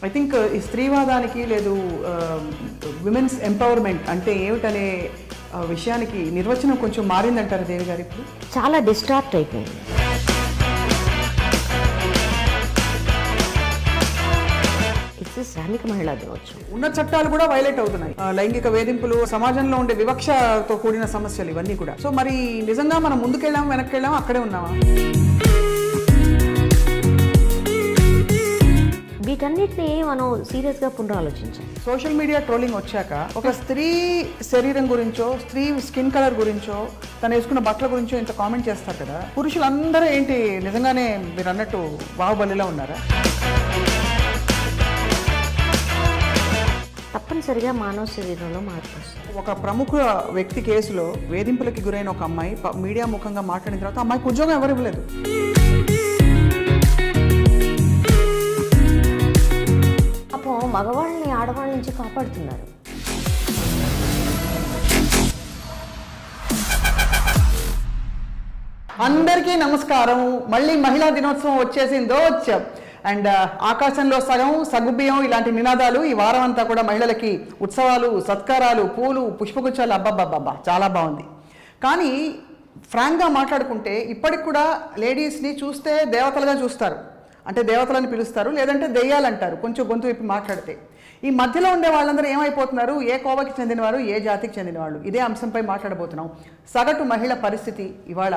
I think ఈ స్త్రీవాదానికి లేదు women's empowerment అంటే ఏమిటనే విషయానికి నిర్వచనం కొంచెం మారిందంటారు దేవి గారు ఇప్పుడు. చాలా డిస్టార్ట్ అయిపోయింది. ఇది శ్రామిక మహిళా దినోత్సవం. ఉన్న చట్టాలు కూడా వైలేట్ అవుతున్నాయి. లైంగిక వేధింపులు, సమాజంలో ఉండే వివక్షతో కూడిన సమస్యలు ఇవన్నీ కూడా. సో మరి నిజంగా మనం ముందుకెళ్ళాం వెనక్కి వెళ్ళాం అక్కడే ఉన్నామా? వీటన్నిటిని మనం సీరియస్గా పునరాలోచించాలి. సోషల్ మీడియా ట్రోలింగ్ వచ్చాక ఒక స్త్రీ శరీరం గురించో, స్త్రీ స్కిన్ కలర్ గురించో, తను వేసుకున్న బట్టల గురించో ఇంత కామెంట్ చేస్తారు కదా, పురుషులందరూ ఏంటి నిజంగానే మీరు అన్నట్టు బాహుబలిలా ఉన్నారా? తప్పనిసరిగా మానవ శరీరంలో మార్పు వస్తుంది. ఒక ప్రముఖ వ్యక్తి కేసులో వేధింపులకి గురైన ఒక అమ్మాయి మీడియా ముఖంగా మాట్లాడిన తర్వాత అమ్మాయికి ఉద్యోగం ఎవరు ఇవ్వలేదు. పాపం మగవాళ్ళని ఆడవాళ్ళ నుంచి కాపాడుతున్నారు. అందరికీ నమస్కారం. మళ్ళీ మహిళా దినోత్సవం వచ్చేసిందో వచ్చాం. అండ్ ఆకాశంలో సగం సగుబియ్యం ఇలాంటి నినాదాలు ఈ వారం అంతా కూడా మహిళలకి ఉత్సవాలు, సత్కారాలు, పూలు, పుష్పగుచ్చాలు. అబ్బబ్బబ్బబ్బా చాలా బాగుంది. కానీ ఫ్రాంక్గా మాట్లాడుకుంటే ఇప్పటికి కూడా లేడీస్ని చూస్తే దేవతలుగా చూస్తారు. అంటే దేవతలని పిలుస్తారు, లేదంటే దెయ్యాలంటారు కొంచెం గొంతు విప్పి మాట్లాడితే. ఈ మధ్యలో ఉండే వాళ్ళందరూ ఏమైపోతున్నారు? ఏ కోవకి చెందినవారు, ఏ జాతికి చెందినవాళ్ళు? ఇదే అంశంపై మాట్లాడబోతున్నాం. సగటు మహిళ పరిస్థితి ఇవాళ.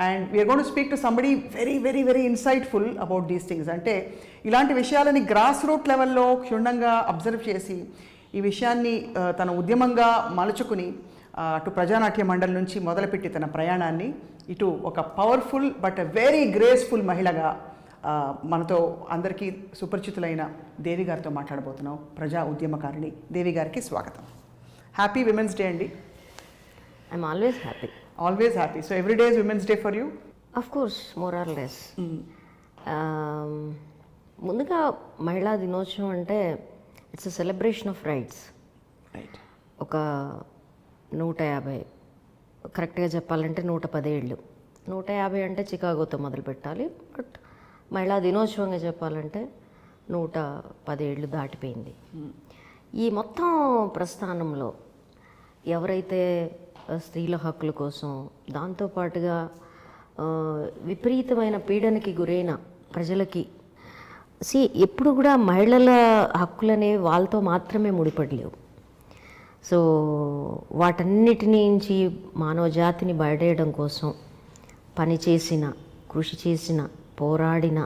And we are going to speak to somebody very very very insightful about these things. అంటే ఇలాంటి విషయాలని గ్రాస్ రూట్ లెవెల్లో క్షుణ్ణంగా అబ్జర్వ్ చేసి ఈ విషయాన్ని తన ఉద్యమంగా మలుచుకుని అటు ప్రజానాట్య మండలి నుంచి మొదలుపెట్టి తన ప్రయాణాన్ని ఇటు ఒక పవర్ఫుల్ బట్ వెరీ గ్రేస్ఫుల్ మహిళగా మనతో అందరికీ సుపరిచితులైన దేవి గారితో మాట్లాడబోతున్నాం. ప్రజా ఉద్యమకారిణి దేవి గారికి స్వాగతం. హ్యాపీ విమెన్స్ డే అండి. I'm always happy. Always happy. So every day is women's day for you? Of course, more or less. ముందుగా మహిళా దినోత్సవం అంటే it's a celebration of rights. Right. ఒక 150, కరెక్ట్గా చెప్పాలంటే 110 ఏళ్ళు. 150 అంటే చికాగోతో మొదలు పెట్టాలి. బట్ మహిళా దినోత్సవంగా చెప్పాలంటే 110 ఏళ్ళు దాటిపోయింది. ఈ మొత్తం ప్రస్థానంలో ఎవరైతే స్త్రీల హక్కుల కోసం, దాంతోపాటుగా విపరీతమైన పీడనకి గురైన ప్రజలకి ఎప్పుడు కూడా మహిళల హక్కులనేవి వాళ్ళతో మాత్రమే ముడిపడలేవు. సో వాటన్నిటి నుంచి మానవ జాతిని బయటేయడం కోసం పనిచేసిన, కృషి చేసిన, పోరాడిన,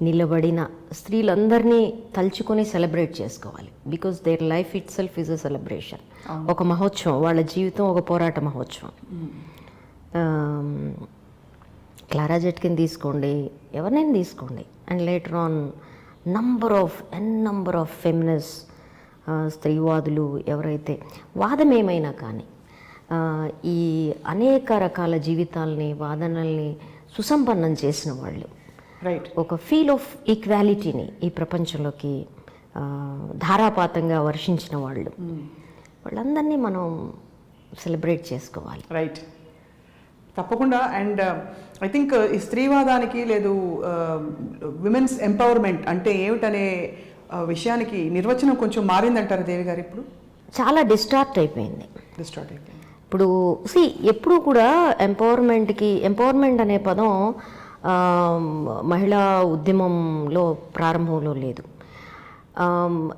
నిలబడిన స్త్రీలందరినీ తలుచుకొని సెలబ్రేట్ చేసుకోవాలి. Because their life it self is a celebration. ఒక మహోత్సవం, వాళ్ళ జీవితం ఒక పోరాట మహోత్సవం. క్లారా జెట్కిన్ తీసుకోండి, ఎవరినైనా తీసుకోండి. And later on number of feminist స్త్రీవాదులు ఎవరైతే వాదం ఏమైనా కానీ ఈ అనేక రకాల జీవితాలని, వాదనల్ని సుసంపన్నం చేసిన వాళ్ళు, రైట్, ఒక ఫీల్ ఆఫ్ ఈక్వాలిటీని ఈ ప్రపంచంలోకి ధారాపాతంగా వర్షించిన వాళ్ళు, వాళ్ళందరినీ మనం సెలబ్రేట్ చేసుకోవాలి. రైట్, తప్పకుండా. అండ్ ఐ థింక్ ఈ స్త్రీవాదానికి లేదు విమెన్స్ ఎంపవర్మెంట్ అంటే ఏమిటనే విషయానికి నిర్వచనం కొంచెం మారిందంటారు దేవి గారు ఇప్పుడు. చాలా డిస్టార్ట్ అయిపోయింది. ఇప్పుడు ఎప్పుడు కూడా ఎంపవర్మెంట్ అనే పదం మహిళా ఉద్యమంలో ప్రారంభంలో లేదు.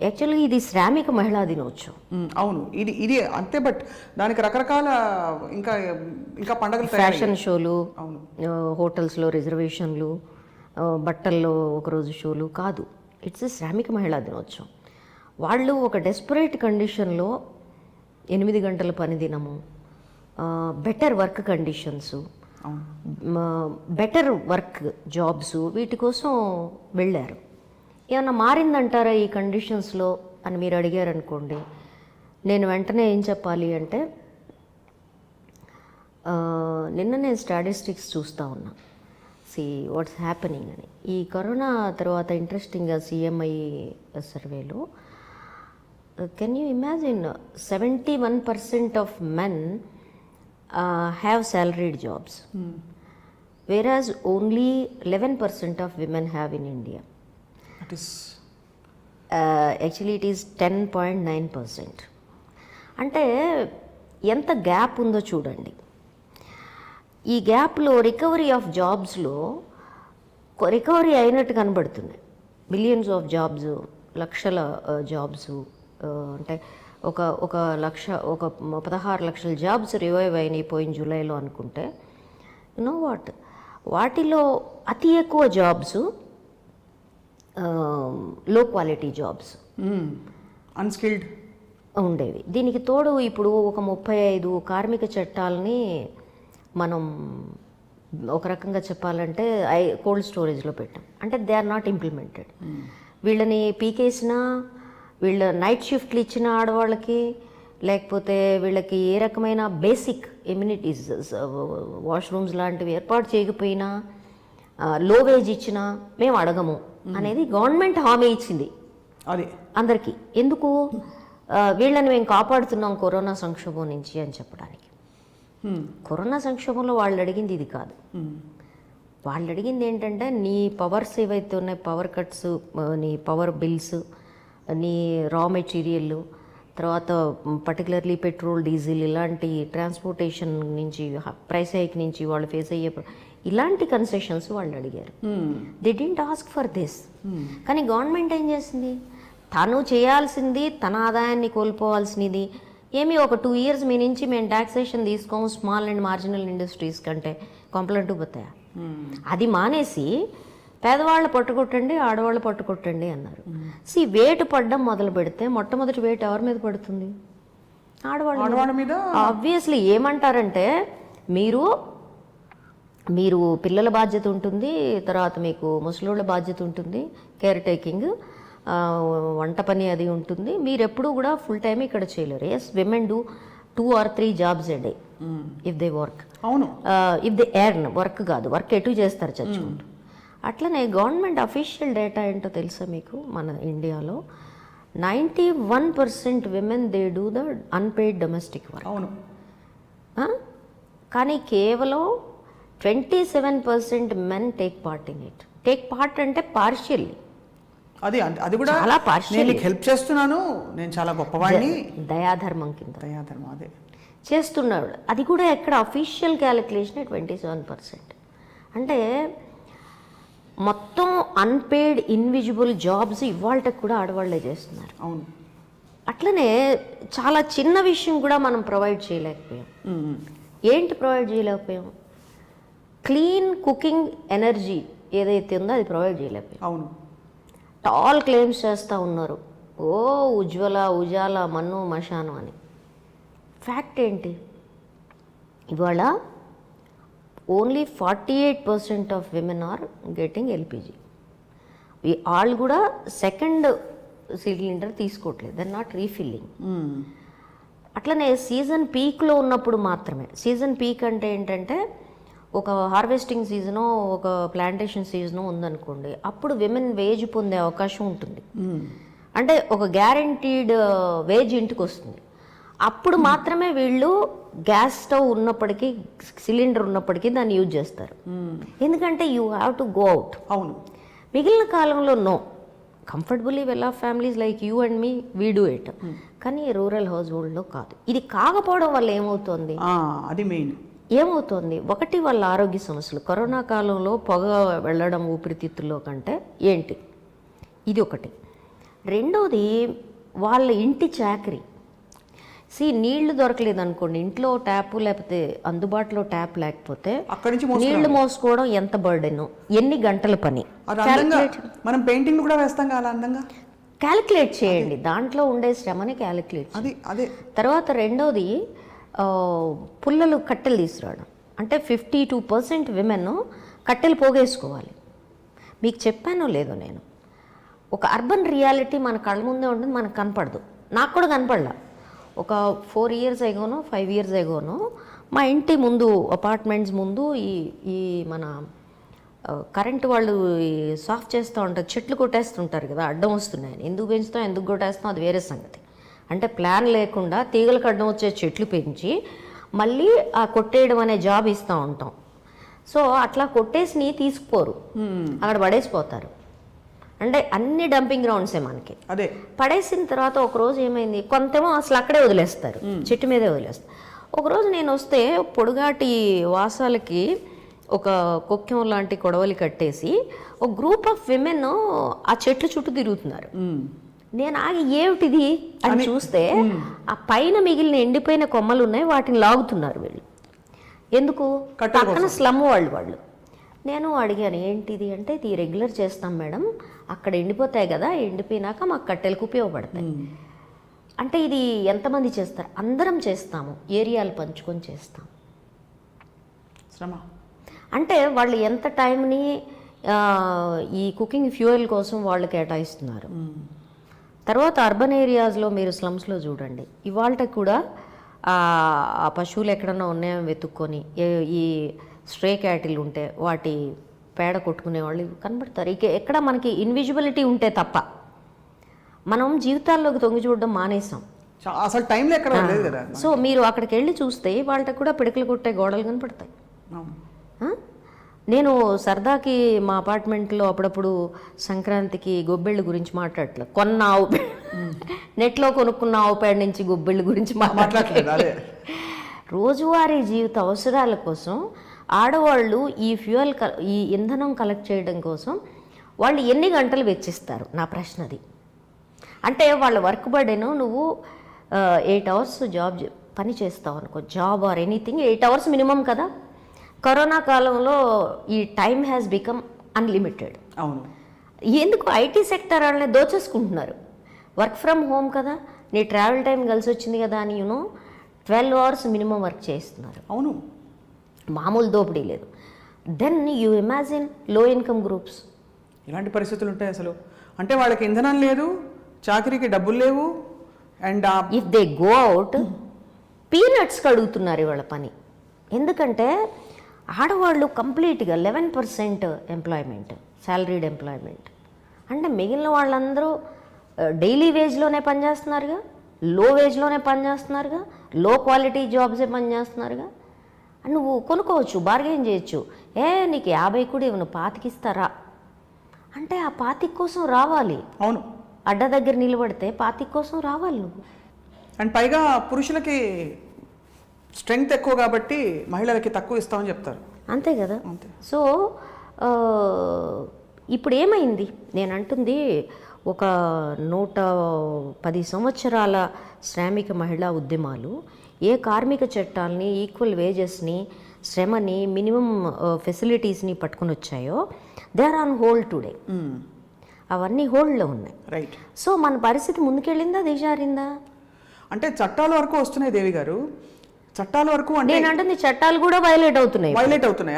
యాక్చువల్గా ఇది శ్రామిక మహిళా దినోత్సవం. అవును, ఇది అంతే. బట్ దానికి రకరకాల ఇంకా పండుగలు, ఫ్యాషన్ షోలు, హోటల్స్లో రిజర్వేషన్లు, బట్టల్లో ఒకరోజు షోలు కాదు. ఇట్స్ శ్రామిక మహిళా దినోత్సవం. వాళ్ళు ఒక డెస్పరేట్ కండిషన్లో 8 గంటల పని దినము, better work conditions, better work jobs, వీటి కోసం వెళ్ళారు. ఏమన్నా మారిందంటారా ఈ కండిషన్స్లో అని మీరు అడిగారనుకోండి, నేను వెంటనే ఏం చెప్పాలి అంటే, నిన్న నేను స్టాటిస్టిక్స్ చూస్తూ ఉన్నా, వాట్స్ హ్యాపెనింగ్ అని. ఈ కరోనా తర్వాత ఇంట్రెస్టింగ్గా సిఎంఐ సర్వేలో can you imagine 71% of men have salaried jobs, whereas only 11% of women have in India. That is actually it is 10.9%. అంటే ఎంత గ్యాప్ ఉందో చూడండి. ఈ గ్యాప్లో రికవరీ ఆఫ్ జాబ్స్లో రికవరీ అయినట్టు కనబడుతుంది. మిలియన్స్ ఆఫ్ జాబ్స్, లక్షల జాబ్స్, అంటే ఒక 16 లక్షల జాబ్స్ రివైవ్ అయినాయి పోయిన జూలైలో అనుకుంటే, నో వాటిలో అతి ఎక్కువ జాబ్స్ లో క్వాలిటీ జాబ్స్, అన్స్కిల్డ్ ఉండేవి. దీనికి తోడు ఇప్పుడు ఒక 35 కార్మిక చట్టాలని మనం ఒక రకంగా చెప్పాలంటే కోల్డ్ స్టోరేజ్లో పెట్టాం. అంటే దే ఆర్ నాట్ ఇంప్లిమెంటెడ్. వీళ్ళని పీకేసినా, వీళ్ళ నైట్ షిఫ్ట్లు ఇచ్చిన ఆడవాళ్ళకి, లేకపోతే వీళ్ళకి ఏ రకమైన బేసిక్ ఎమ్యూనిటీస్, వాష్రూమ్స్ లాంటివి ఏర్పాటు చేయకపోయినా, లో వేజ్ ఇచ్చినా మేము అడగము అనేది గవర్నమెంట్ హామీ ఇచ్చింది అది అందరికీ. ఎందుకు? వీళ్ళని మేము కాపాడుతున్నాం కరోనా సంక్షోభం నుంచి అని చెప్పడానికి. కరోనా సంక్షోభంలో వాళ్ళు అడిగింది ఇది కాదు. వాళ్ళు అడిగింది ఏంటంటే, నీ పవర్స్ ఏవైతే ఉన్నాయి, పవర్ కట్స్, నీ పవర్ బిల్స్, నీ రా మెటీరియల్, తర్వాత పర్టికులర్లీ పెట్రోల్, డీజిల్ ఇలాంటి ట్రాన్స్పోర్టేషన్ నుంచి, ప్రైస్ హైక్ నుంచి వాళ్ళు ఫేస్ అయ్యే ఇలాంటి కన్సెషన్స్ వాళ్ళు అడిగారు. They didn't ask for this. కానీ గవర్నమెంట్ ఏం చేసింది? తను చేయాల్సింది, తన ఆదాయాన్ని కోల్పోవాల్సినది ఏమి, ఒక 2 years మీ నుంచి మేము ట్యాక్సేషన్ తీసుకోము స్మాల్ అండ్ మార్జినల్ ఇండస్ట్రీస్ కంటే కొంపలంటూ పోతాయా? అది మానేసి పేదవాళ్ళు పట్టుకొట్టండి, ఆడవాళ్ళు పట్టుకొట్టండి అన్నారు. వేటు పడ్డం మొదలు పెడితే మొట్టమొదటి వేటు ఎవరి మీద పడుతుంది? ఆడవాళ్ళ మీద. ఆబ్వియస్లీ ఏమంటారంటే, మీరు పిల్లల బాధ్యత ఉంటుంది, తర్వాత మీకు ముసలోళ్ళ బాధ్యత ఉంటుంది, కేర్ టేకింగ్, వంట పని అది ఉంటుంది, మీరు ఎప్పుడూ కూడా ఫుల్ టైం ఇక్కడ చేయలేరు. Yes, women do 2 or 3 jobs a day if they work. అవును, ఇఫ్ దే ఎర్న్, వర్క్ కాదు, వర్క్ ఎటు చేస్తారు చచ్చుకుంటూ. అట్లనే గవర్నమెంట్ అఫీషియల్ డేటా ఏంటో తెలుసా మీకు? మన ఇండియాలో 91% women they do the unpaid domestic work. అవును. కానీ కేవలం 27% men take part in it. Take part అంటే పార్షియల్లీ, అది కూడా చాలా పార్షియల్. నేను హెల్ప్ చేస్తున్నాను, నేను చాలా గొప్పవాడిని, దయాధర్మం కింద దయాధర్మం అదే చేస్తున్నాడు. అది కూడా ఎక్కడ అఫీషియల్ క్యాలిక్యులేషన్ 27%. అంటే మొత్తం అన్పెయిడ్ ఇన్విజిబుల్ జాబ్స్ ఇవాళకి కూడా ఆడవాళ్లే చేస్తున్నారు. అవును. అట్లనే చాలా చిన్న విషయం కూడా మనం ప్రొవైడ్ చేయలేకపోయాం. ఏంటి ప్రొవైడ్ చేయలేకపోయాం? క్లీన్ కుకింగ్ ఎనర్జీ ఏదైతే ఉందో అది ప్రొవైడ్ చేయలేకపోయాం. అవును. ఆల్ క్లెయిమ్స్ చేస్తూ ఉన్నారు, ఓ ఉజాలా, మన్ను మశాను అని. ఫ్యాక్ట్ ఏంటి? ఇవాళ only 48% of women are getting LPG. వాళ్ళు కూడా సెకండ్ సిలిండర్ తీసుకోవట్లేదు, దర్ నాట్ రీఫిల్లింగ్. అట్లనే సీజన్ పీక్లో ఉన్నప్పుడు మాత్రమే. సీజన్ పీక్ అంటే ఏంటంటే, ఒక హార్వెస్టింగ్ సీజను, ఒక ప్లాంటేషన్ సీజను ఉందనుకోండి, అప్పుడు విమెన్ వేజ్ పొందే అవకాశం ఉంటుంది. అంటే ఒక గ్యారంటీడ్ వేజ్ ఇంటికి వస్తుంది. అప్పుడు మాత్రమే వీళ్ళు గ్యాస్ స్టవ్ ఉన్నప్పటికీ, సిలిండర్ ఉన్నప్పటికీ దాన్ని యూజ్ చేస్తారు. ఎందుకంటే you have to go out. అవును. మిగిలిన కాలంలో no, comfortably well off families like you and me, we do it. కానీ రూరల్ హౌస్ హోల్డ్లో కాదు. ఇది కాకపోవడం వల్ల ఏమవుతుంది? అది మెయిన్. ఏమవుతుంది? ఒకటి, వాళ్ళ ఆరోగ్య సమస్యలు. కరోనా కాలంలో పొగ వెళ్ళడం ఊపిరితిత్తుల్లో కంటే ఏంటి, ఇది ఒకటి. రెండోది, వాళ్ళ ఇంటి చాకరీ. నీళ్లు దొరకలేదు అనుకోండి, ఇంట్లో ట్యాప్ లేకపోతే అందుబాటులో ట్యాప్ లేకపోతే నీళ్లు మోసుకోవడం ఎంత బర్డెన్, ఎన్ని గంటల పని. మనం పెయింటింగ్ కూడా వేస్తాం కదా, అందంగా క్యాలిక్యులేట్ చేయండి, దాంట్లో ఉండే శ్రమని క్యాలిక్యులేట్. అదే. తర్వాత రెండోది, పుల్లలు కట్టెలు తీసుకురావడం. అంటే 52% విమెన్ కట్టెలు పోగేసుకోవాలి. మీకు చెప్పానో లేదో నేను, ఒక అర్బన్ రియాలిటీ మన కళ్ళ ముందే ఉంటుంది, మనకు కనపడదు. నాకు కూడా కనపడలా. ఒక 4 years అగోనో 5 years అగోనో మా ఇంటి ముందు, అపార్ట్మెంట్స్ ముందు ఈ మన కరెంటు వాళ్ళు సాఫ్ చేస్తూ ఉంటారు, చెట్లు కొట్టేస్తుంటారు కదా, అడ్డం వస్తున్నాయని. ఎందుకు పెంచుతాం, ఎందుకు కొట్టేస్తాం, అది వేరే సంగతి. అంటే ప్లాన్ లేకుండా తీగలకు అడ్డం వచ్చే చెట్లు పెంచి మళ్ళీ ఆ కొట్టేయడం అనే జాబ్ ఇస్తూ ఉంటాం. సో అట్లా కొట్టేసి తీసుకుపోరు, అక్కడ పడేసిపోతారు. అంటే అన్ని డంపింగ్ గ్రౌండ్సే మనకి. అదే పడేసిన తర్వాత ఒకరోజు ఏమైంది, కొంతేమో అసలు అక్కడే వదిలేస్తారు, చెట్టు మీదే వదిలేస్తారు. ఒకరోజు నేను వస్తే పొడుగాటి వాసాలకి ఒక కొక్కెం లాంటి కొడవలి కట్టేసి ఒక గ్రూప్ ఆఫ్ విమెన్ ఆ చెట్లు చుట్టూ తిరుగుతున్నారు. నేను ఆగి ఏమిటిది అని చూస్తే ఆ పైన మిగిలిన ఎండిపోయిన కొమ్మలు ఉన్నాయి, వాటిని లాగుతున్నారు వీళ్ళు. ఎందుకు? పక్కన స్లమ్ వాళ్ళు. నేను అడిగాను ఏంటిది అంటే, ఇది రెగ్యులర్ చేస్తాం మేడం, అక్కడ ఎండిపోతాయి కదా, ఎండిపోయినాక మాకు కట్టెలకు ఉపయోగపడతాయి. అంటే ఇది ఎంతమంది చేస్తారు? అందరం చేస్తాము, ఏరియాలు పంచుకొని చేస్తాం. శ్రమ అంటే వాళ్ళు ఎంత టైంని ఈ కుకింగ్ ఫ్యూయల్ కోసం వాళ్ళు కేటాయిస్తున్నారు. తర్వాత అర్బన్ ఏరియాస్లో మీరు స్లమ్స్లో చూడండి, ఇవాళ కూడా ఆ పశువులు ఎక్కడన్నా ఉన్నాయో వెతుక్కొని ఈ స్ట్రే క్యాటిల్ ఉంటే వాటి పేడ కొట్టుకునే వాళ్ళు కనబడతారు. ఇక ఎక్కడ మనకి ఇన్విజిబిలిటీ ఉంటే తప్ప మనం జీవితాల్లోకి తొంగి చూడడం మానేసాం. అసలు టైంలో ఎక్కడ లేదు కదా. సో మీరు అక్కడికి వెళ్ళి చూస్తే వాళ్ళకి కూడా పిడకలు కొట్టే గోడలు కనపడతాయి. నేను సరదాకి మా అపార్ట్మెంట్లో అప్పుడప్పుడు సంక్రాంతికి గొబ్బెళ్ళు గురించి మాట్లాడట్లేదు, కొన్న ఆవు నెట్లో కొనుక్కున్న ఆవు పేడ నుంచి గొబ్బెళ్ళు గురించి మాట్లాడట్లేదు. రోజువారీ జీవిత అవసరాల కోసం ఆడవాళ్ళు ఈ ఫ్యూయల్ ఈ ఇంధనం కలెక్ట్ చేయడం కోసం వాళ్ళు ఎన్ని గంటలు వెచ్చిస్తారు? నా ప్రశ్నది. అంటే వాళ్ళ వర్క్ బర్డెను నువ్వు 8 అవర్స్ జాబ్ పని చేస్తావు అనుకో, job or anything 8 hours minimum కదా. కరోనా కాలంలో ఈ టైం హ్యాస్ బికమ్ అన్లిమిటెడ్. అవును. ఎందుకు ఐటీ సెక్టర్ వాళ్ళని దోచేసుకుంటున్నారు. వర్క్ ఫ్రమ్ హోమ్ కదా, నీ ట్రావెల్ టైం కలిసి వచ్చింది కదా అని 12 అవర్స్ మినిమం వర్క్ చేస్తున్నారు. అవును, మామూలు దోపిడీ లేదు. దెన్ యూ ఇమాజిన్ లో ఇన్కమ్ గ్రూప్స్. ఇలాంటి పరిస్థితులు ఉంటాయి అసలు. అంటే వాళ్ళకి ఇంధనం లేదు, చాకరీకి డబ్బులు లేవు, and if they go out పీనట్స్కి అడుగుతున్నారు ఇవాళ పని. ఎందుకంటే ఆడవాళ్ళు కంప్లీట్గా 11% ఎంప్లాయ్మెంట్, శాలరీడ్ ఎంప్లాయ్మెంట్. అంటే మిగిలిన వాళ్ళందరూ డైలీ వేజ్లోనే పనిచేస్తున్నారుగా, లో వేజ్లోనే పనిచేస్తున్నారుగా, లో క్వాలిటీ జాబ్సే పనిచేస్తున్నారుగా. నువ్వు కొనుక్కోవచ్చు, బార్గెన్ చేయొచ్చు. నీకు 50 కూడా ఇవ్వను, 25 ఇస్తారా అంటే ఆ 25 కోసం రావాలి. అవును, అడ్డ దగ్గర నిలబడితే 25 కోసం రావాలి నువ్వు. అండ్ పైగా పురుషులకి స్ట్రెంగ్త్ ఎక్కువ కాబట్టి మహిళలకి తక్కువ ఇస్తామని చెప్తారు. అంతే కదా. అంతే. సో ఇప్పుడు ఏమైంది నేను అంటుంది, ఒక 110 సంవత్సరాల శ్రామిక మహిళా ఉద్యమాలు ఏ కార్మిక చట్టాలని, ఈక్వల్ వేజెస్ని, శ్రమని, మినిమం ఫెసిలిటీస్ని పట్టుకొని వచ్చాయో they are on hold today. అవన్నీ హోల్డ్లో ఉన్నాయి. రైట్. సో మన పరిస్థితి ముందుకెళ్ళిందా దిగజారిందా? అంటే చట్టాల వరకు వస్తున్నాయి దేవి గారు, చట్టాల వరకు. అంటే నేను అంటుంది చట్టాలు కూడా వైలేట్ అవుతున్నాయి.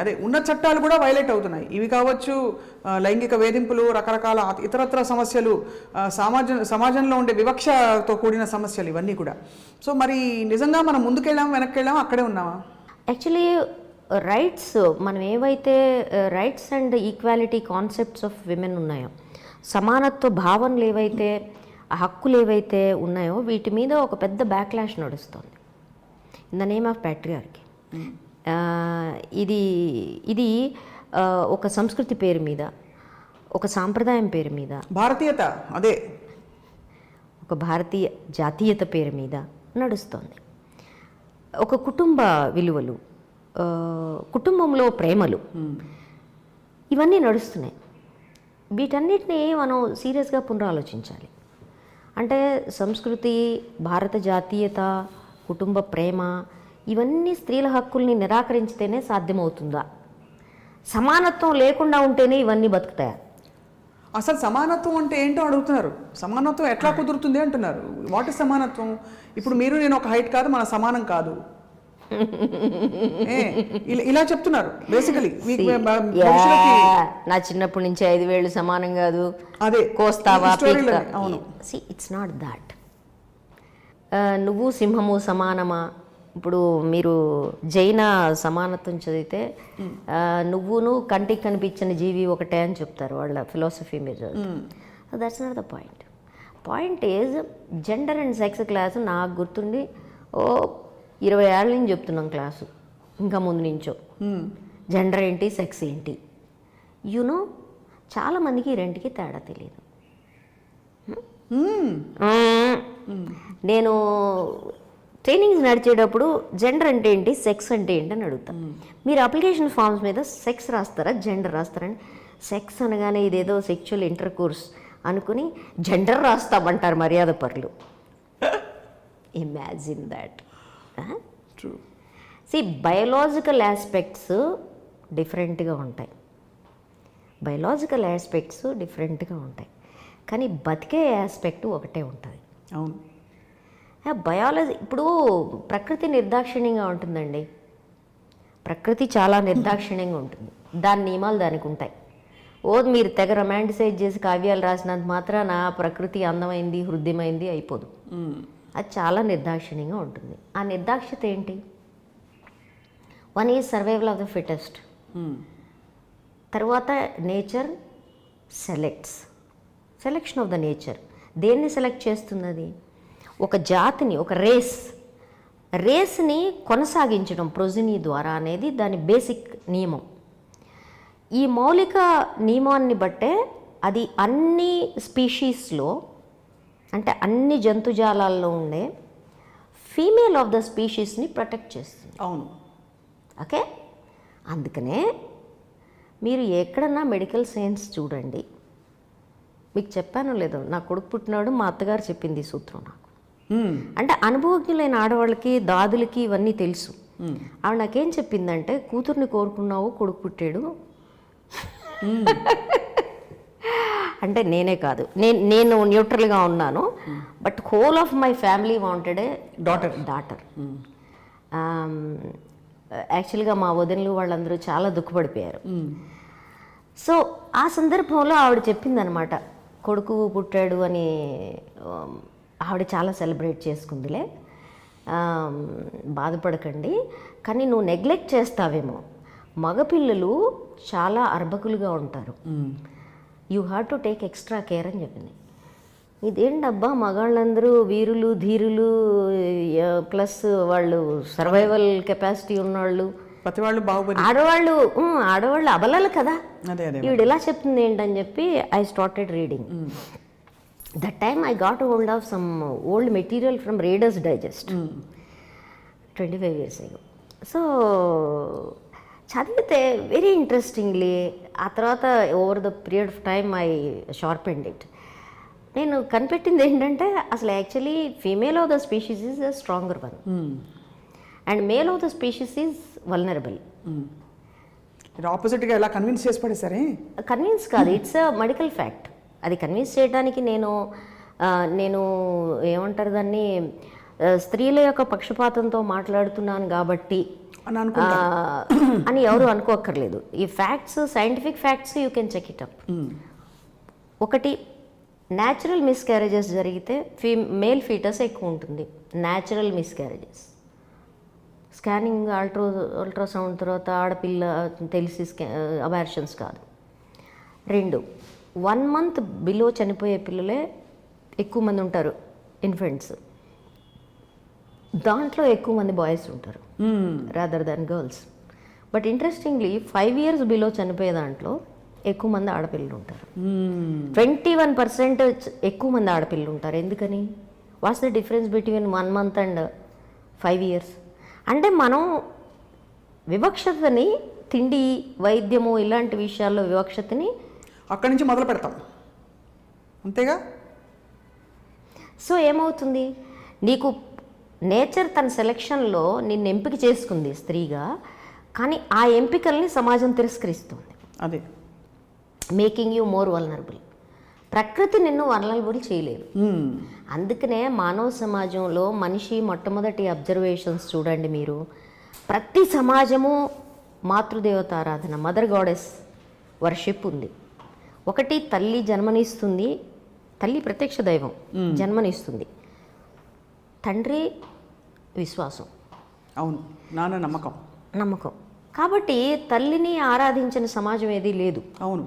అదే ఉన్న చట్టాలు కూడా వైలేట్ అవుతున్నాయి. ఇవి కావచ్చు లైంగిక వేధింపులు, రకరకాల ఇతరత్ర సమస్యలు, సమాజంలో ఉండే వివక్షతో కూడిన సమస్యలు, ఇవన్నీ కూడా. సో మరి నిజంగా మనం ముందుకెళ్ళాం వెనక్కి వెళ్ళాం అక్కడే ఉన్నామా? యాక్చువల్లీ రైట్స్, మనం ఏవైతే rights and equality concepts of women ఉన్నాయో, సమానత్వ భావనలు ఏవైతే, హక్కులు ఏవైతే ఉన్నాయో, వీటి మీద ఒక పెద్ద బ్యాక్లాష్ నడుస్తుంది in the name of patriarchy. ఇది ఒక సంస్కృతి పేరు మీద, ఒక సాంప్రదాయం పేరు మీద, భారతీయత, అదే ఒక భారతీయ జాతీయత పేరు మీద నడుస్తుంది. ఒక కుటుంబ విలువలు, కుటుంబంలో ప్రేమలు, ఇవన్నీ నడుస్తున్నాయి. వీటన్నిటిని మనం సీరియస్గా పునరాలోచించాలి. అంటే సంస్కృతి, భారత జాతీయత, కుటుంబ ప్రేమ, ఇవన్నీ స్త్రీల హక్కుల్ని నిరాకరించితేనే సాధ్యమవుతుందా? సమానత్వం లేకుండా ఉంటేనే ఇవన్నీ బతుకుతాయా? అసలు సమానత్వం అంటే ఏంటో అడుగుతున్నారు. సమానత్వం ఎట్లా కుదురుతుంది అంటున్నారు. వాట్ ఇస్ సమానత్వం? ఇప్పుడు మీరు నేను ఒక హైట్ కాదు, మన సమానం కాదు, ఇలా చెప్తున్నారు బేసికలీ. నా చిన్నప్పటి నుంచి 5 వేళ్ళు సమానం కాదు, అదే కోస్తావా? అవును. It's not that. నువ్వు సింహము సమానమా? ఇప్పుడు మీరు జైన సమానత్వం చదివితే నువ్వును కంటికి కనిపించిన జీవి ఒకటే అని చెప్తారు వాళ్ళ ఫిలాసఫీ మీద. That's not the point. Point is gender and sex class నాకు గుర్తుండి 20 ఏళ్ళ నుంచి చెప్తున్నాం క్లాసు, ఇంకా ముందు నుంచో. జెండర్ ఏంటి, సెక్స్ ఏంటి. చాలామందికి ఈ రెండుకి తేడా తెలియదు. మ్మ్. నేను ట్రైనింగ్స్ నడిచేటప్పుడు జెండర్ అంటే ఏంటి, సెక్స్ అంటే ఏంటి అని అడుగుతాను. మీరు అప్లికేషన్ ఫామ్స్ మీద సెక్స్ రాస్తారా, జెండర్ రాస్తారని, సెక్స్ అనగానే ఇదేదో సెక్చువల్ ఇంటర్ కోర్స్ అనుకుని జెండర్ రాస్తామంటారు మర్యాద పరులు. Imagine that. True. Biological aspects డిఫరెంట్గా ఉంటాయి, డిఫరెంట్గా ఉంటాయి, కానీ బతికే ఆస్పెక్ట్ ఒకటే ఉంటుంది. అవును. బయాలజీ ఇప్పుడు ప్రకృతి నిర్దాక్షిణ్యంగా ఉంటుందండి. ప్రకృతి చాలా నిర్దాక్షిణ్యంగా ఉంటుంది, దాని నియమాలు దానికి ఉంటాయి. మీరు తెగ రొమాంటిసైజ్ చేసి కావ్యాలు రాసినంత మాత్రాన ప్రకృతి అందమైంది, హృదయమైంది అయిపోదు. అది చాలా నిర్దాక్షిణ్యంగా ఉంటుంది. ఆ నిర్దాక్షిత ఏంటి? One is survival of the fittest. తర్వాత nature selection of the nature. దేన్ని సెలెక్ట్ చేస్తుంది? అది ఒక జాతిని, ఒక రేస్ని కొనసాగించడం ప్రొజినీ ద్వారా అనేది దాని బేసిక్ నియమం. ఈ మౌలిక నియమాన్ని బట్టే అది అన్ని స్పీషీస్లో, అంటే అన్ని జంతుజాలాల్లో ఉండే ఫీమేల్ ఆఫ్ ద స్పీషీస్ని ప్రొటెక్ట్ చేస్తుంది. అవును. ఓకే. అందుకనే మీరు ఎక్కడన్నా మెడికల్ సైన్స్ చూడండి. మీకు చెప్పానో లేదో, నా కొడుకు పుట్టినాడు, మా అత్తగారు చెప్పింది ఈ సూత్రం నాకు. అంటే అనుభవజ్ఞులైన ఆడవాళ్ళకి, దాదులకి ఇవన్నీ తెలుసు. ఆవిడ నాకేం చెప్పిందంటే, కూతుర్ని కోరుకున్నావు, కొడుకు పుట్టాడు. అంటే నేనే కాదు, నేను న్యూట్రల్గా ఉన్నాను, but whole of my family wanted a daughter. యాక్చువల్గా మా వదినలు వాళ్ళందరూ చాలా దుఃఖపడిపోయారు. సో ఆ సందర్భంలో ఆవిడ చెప్పిందనమాట, కొడుకు పుట్టాడు అని. ఆవిడ చాలా సెలబ్రేట్ చేసుకుందిలే, బాధపడకండి, కానీ నువ్వు నెగ్లెక్ట్ చేస్తావేమో. మగపిల్లలు చాలా అర్భకులుగా ఉంటారు, you have to take extra care అని చెప్పింది. ఇదేంటబ్బా, మగాళ్ళందరూ వీరులు, ధీరులు, ప్లస్ వాళ్ళు సర్వైవల్ కెపాసిటీ ఉన్నవాళ్ళు, ప్రతి వాళ్ళు బాగుపడి, ఆడవాళ్ళు అబలలు కదా. అదే ఈవిడ ఇలా చెప్తుంది ఏంటని చెప్పి I started reading. That time I got hold of some old material from Reader's Digest 25 years ago. So చదివితే వెరీ ఇంట్రెస్టింగ్లీ, ఆ తర్వాత over the period of time I sharpened it. నేను కనిపెట్టింది ఏంటంటే, అసలు actually female of the species is the stronger one and male of the species is vulnerable. ఆపోజిట్గా ఎలా convince చేసి పడేసరే? కన్విన్స్ కాదు, ఇట్స్ అ మెడికల్ ఫ్యాక్ట్. అది కన్విన్స్ చేయడానికి నేను ఏమంటారు దాన్ని, స్త్రీల యొక్క పక్షపాతంతో మాట్లాడుతున్నాను కాబట్టి అని ఎవరు అనుకోక్కర్లేదు. ఈ facts, scientific facts, you can check it up. ఒకటి, న్యాచురల్ మిస్క్యారేజెస్ జరిగితే మేల్ ఫీటస్ ఎక్కువ ఉంటుంది. న్యాచురల్ మిస్క్యారేజెస్, స్కానింగ్, అల్ట్రాసౌండ్ తర్వాత ఆడపిల్ల తెలిసి అబార్షన్స్ కాదు. 2, 1 month బిలో చనిపోయే పిల్లలే ఎక్కువ మంది ఉంటారు, ఇన్ఫెంట్స్. దాంట్లో ఎక్కువ మంది బాయ్స్ ఉంటారు rather than girls. But interestingly 5 years below చనిపోయే దాంట్లో ఎక్కువ మంది ఆడపిల్లలు ఉంటారు. 21% ఎక్కువ మంది ఆడపిల్లలు ఉంటారు. ఎందుకని? What's the difference between 1 month and 5 years? అంటే మనం వివక్షతని, తిండి, వైద్యము ఇలాంటి విషయాల్లో వివక్షతని అక్కడి నుంచి మొదలు పెడతాం, అంతేగా? సో ఏమవుతుంది, నీకు నేచర్ తన సెలక్షన్లో నిన్ను ఎంపిక చేసుకుంది స్త్రీగా, కానీ ఆ ఎంపికల్ని సమాజం తిరస్కరిస్తుంది. అదే మేకింగ్ యూ మోర్ వల్నరబుల్. ప్రకృతి నిన్ను వల్నరబుల్ చేయలేదు. అందుకనే మానవ సమాజంలో మనిషి మొట్టమొదటి అబ్జర్వేషన్స్ చూడండి మీరు. ప్రతి సమాజము మాతృదేవత ఆరాధన, మదర్ గాడెస్ వర్షిప్ ఉంది. ఒకటి, తల్లి జన్మనిస్తుంది, తల్లి ప్రత్యక్ష దైవం, జన్మనిస్తుంది. తండ్రి విశ్వాసం, అవును, నాన్న నమ్మకం. కాబట్టి తల్లిని ఆరాధించిన సమాజం ఏదీ లేదు. అవును,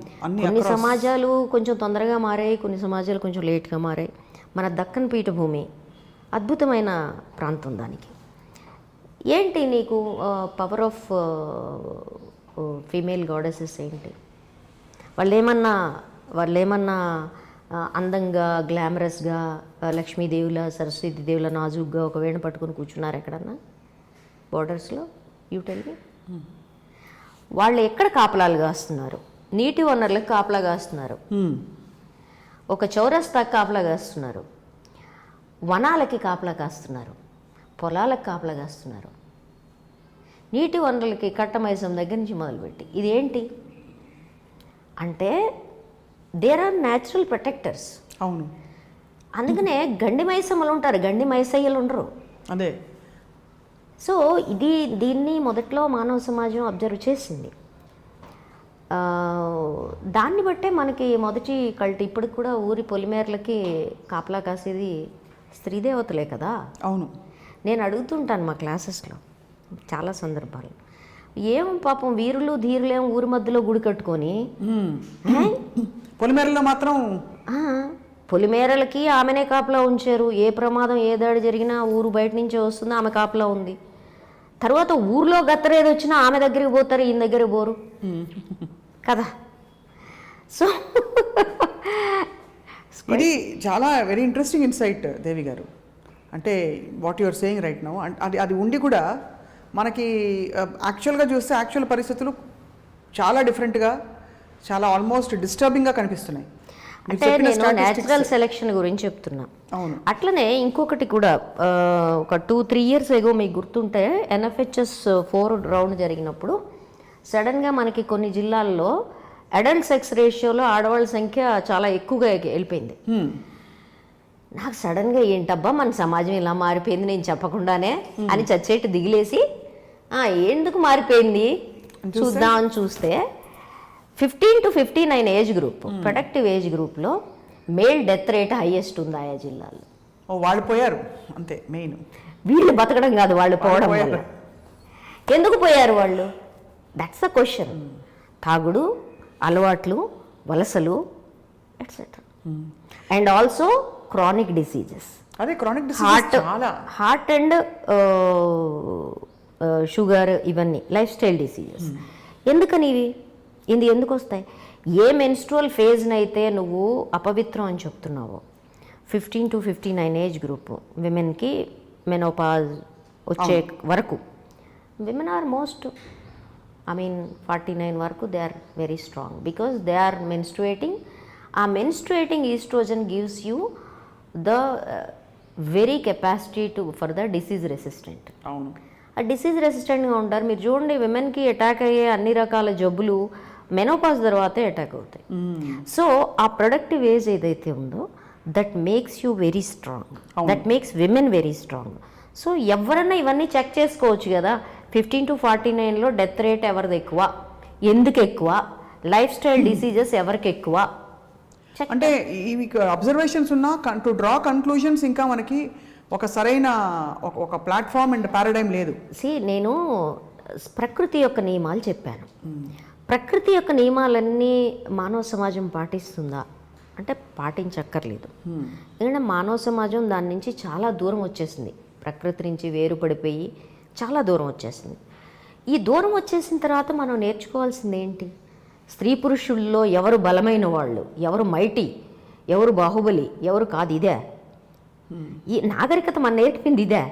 కొన్ని సమాజాలు కొంచెం తొందరగా మారాయి, కొన్ని సమాజాలు కొంచెం లేట్గా మారాయి. మన దక్కన్ పీఠభూమి అద్భుతమైన ప్రాంతం. దానికి ఏంటి నీకు పవర్ ఆఫ్ ఫీమేల్ గాడెసెస్ ఏంటి? వాళ్ళు ఏమన్నా అందంగా గ్లామరస్గా లక్ష్మీదేవుల సరస్వతీదేవుల నాజుగ్గా ఒక వేణ పట్టుకొని కూర్చున్నారు ఎక్కడన్నా బోర్డర్స్లో? యూటెల్వి. వాళ్ళు ఎక్కడ కాపలాలు కాస్తున్నారు? నీటి వనరులకు కాపలా కాస్తున్నారు, ఒక చౌరస్తాకి కాపలా కాస్తున్నారు, వనాలకి కాపలా కాస్తున్నారు, పొలాలకు కాపలా కాస్తున్నారు, నీటి వనరులకి కట్టమైసం దగ్గర నుంచి మొదలుపెట్టి. ఇదేంటి అంటే దేర్ ఆర్ న్యాచురల్ ప్రొటెక్టర్స్. అవును. అందుకనే గండి మైసమ్మలు ఉంటారు, గండి మైసయ్యలు ఉండరు. అదే. సో దీన్ని మొదట్లో మానవ సమాజం అబ్జర్వ్ చేసింది. దాన్ని బట్టే మనకి మొదటి కల్ట్ ఇప్పటికి కూడా ఊరి పొలిమేరలకి కాపలా కాసేది స్త్రీదేవతలే కదా. అవును. నేను అడుగుతుంటాను మా క్లాసెస్లో చాలా సందర్భాలు, ఏం పాపం వీరులు ధీరులేం ఊరి మధ్యలో గుడి కట్టుకొని పొలిమేరలో మాత్రం పొలిమేరలకి ఆమెనే కాపలా ఉంచారు. ఏ ప్రమాదం ఏ దాడి జరిగినా ఊరు బయట నుంచే వస్తుంది, ఆమె కాపలా ఉంది. తర్వాత ఊర్లో గత్తరేది వచ్చినా ఆమె దగ్గరికి పోతారు, ఈయన దగ్గరికి పోరు కదా. సో ఇది చాలా వెరీ ఇంట్రెస్టింగ్ ఇన్సైట్ దేవి గారు. అంటే what your saying right now, అది ఉండి కూడా మనకి యాక్చువల్గా చూస్తే యాక్చువల్ పరిస్థితులు చాలా డిఫరెంట్గా, చాలా ఆల్మోస్ట్ డిస్టర్బింగ్గా కనిపిస్తున్నాయి. అంటే నేను న్యాచురల్ సెలెక్షన్ గురించి చెప్తున్నా. అవును. అట్లనే ఇంకొకటి కూడా, ఒక 2-3 years ఎగో మీకు గుర్తుంటే NFHS 4 రౌండ్ జరిగినప్పుడు సడన్గా మనకి కొన్ని జిల్లాల్లో అడల్ట్ సెక్స్ రేషియోలో ఆడవాళ్ళ సంఖ్య చాలా ఎక్కువగా వెళ్ళిపోయింది. నాకు సడన్గా ఏంటబ్బా మన సమాజం ఇలా మారిపోయింది నేను చెప్పకుండానే అని చచ్చేటి దిగిలేసి ఎందుకు మారిపోయింది చూద్దామని చూస్తే 15 to 59 age group, productive age గ్రూప్లో మేల్ డెత్ రేట్ హైయెస్ట్ ఉంది ఆయా జిల్లాలో. వాళ్ళు పోయారు అంతే. మెయిన్ వీళ్ళు బతకడం కాదు, వాళ్ళు పోవడం వల్ల. ఎందుకు పోయారు వాళ్ళు? That's the question. తాగుడు అలవాట్లు, వలసలు, etcetera. And also chronic diseases. అదే క్రానిక్ డిసీజెస్ చాలా, హార్ట్ అండ్ షుగర్, ఇవన్నీ లైఫ్ స్టైల్ డిసీజెస్. ఎందుకని ఇది ఎందుకు వస్తాయి? ఏ మెన్స్ట్రువల్ ఫేజ్ని అయితే నువ్వు అపవిత్రం అని చెప్తున్నావో 15 to 59 ఏజ్ గ్రూప్ విమెన్కి మెనోపాజ్ వచ్చే వరకు, విమెన్ ఆర్ మోస్ట్ 49 వరకు they are very strong because they are menstruating. ఆ menstruating oestrogen gives you the very capacity for the disease resistant. అవును. ఆ డిసీజ్ రెసిస్టెంట్గా ఉంటారు. మీరు చూడండి, విమెన్కి అటాక్ అయ్యే అన్ని రకాల జబ్బులు మెనోపాజ్ తర్వాతే అటాక్ అవుతాయి. సో ఆ ప్రొడక్టివ్ ఏజ్ ఏదైతే ఉందో that makes you very strong, that makes women very strong. So ఎవరన్నా ఇవన్నీ చెక్ చేసుకోవచ్చు కదా. 15 to 49లో డెత్ రేట్ ఎవరిది ఎక్కువ, ఎందుకు ఎక్కువ, లైఫ్ స్టైల్ డిసీజెస్ ఎవరికి ఎక్కువ, అంటే ఇవి అబ్జర్వేషన్స్ ఉన్నా టు డ్రా కన్క్లూజన్స్ ఇంకా మనకి ఒక సరైన ఒక ప్లాట్ఫామ్ అండ్ పారాడైమ్ లేదు. నేను ప్రకృతి యొక్క నియమాలు చెప్పాను. ప్రకృతి యొక్క నియమాలన్నీ మానవ సమాజం పాటిస్తుందా అంటే పాటించక్కర్లేదు. ఎందుకంటే మానవ సమాజం దాని నుంచి చాలా దూరం వచ్చేసింది, ప్రకృతి నుంచి వేరుపడిపోయి చాలా దూరం వచ్చేసింది. ఈ దూరం వచ్చేసిన తర్వాత మనం నేర్చుకోవాల్సింది ఏంటి? స్త్రీ పురుషుల్లో ఎవరు బలమైన వాళ్ళు, ఎవరు మైటీ, ఎవరు బాహుబలి, ఎవరు కాదు, ఇదే ఈ నాగరికత మన నేర్పింది. ఇదే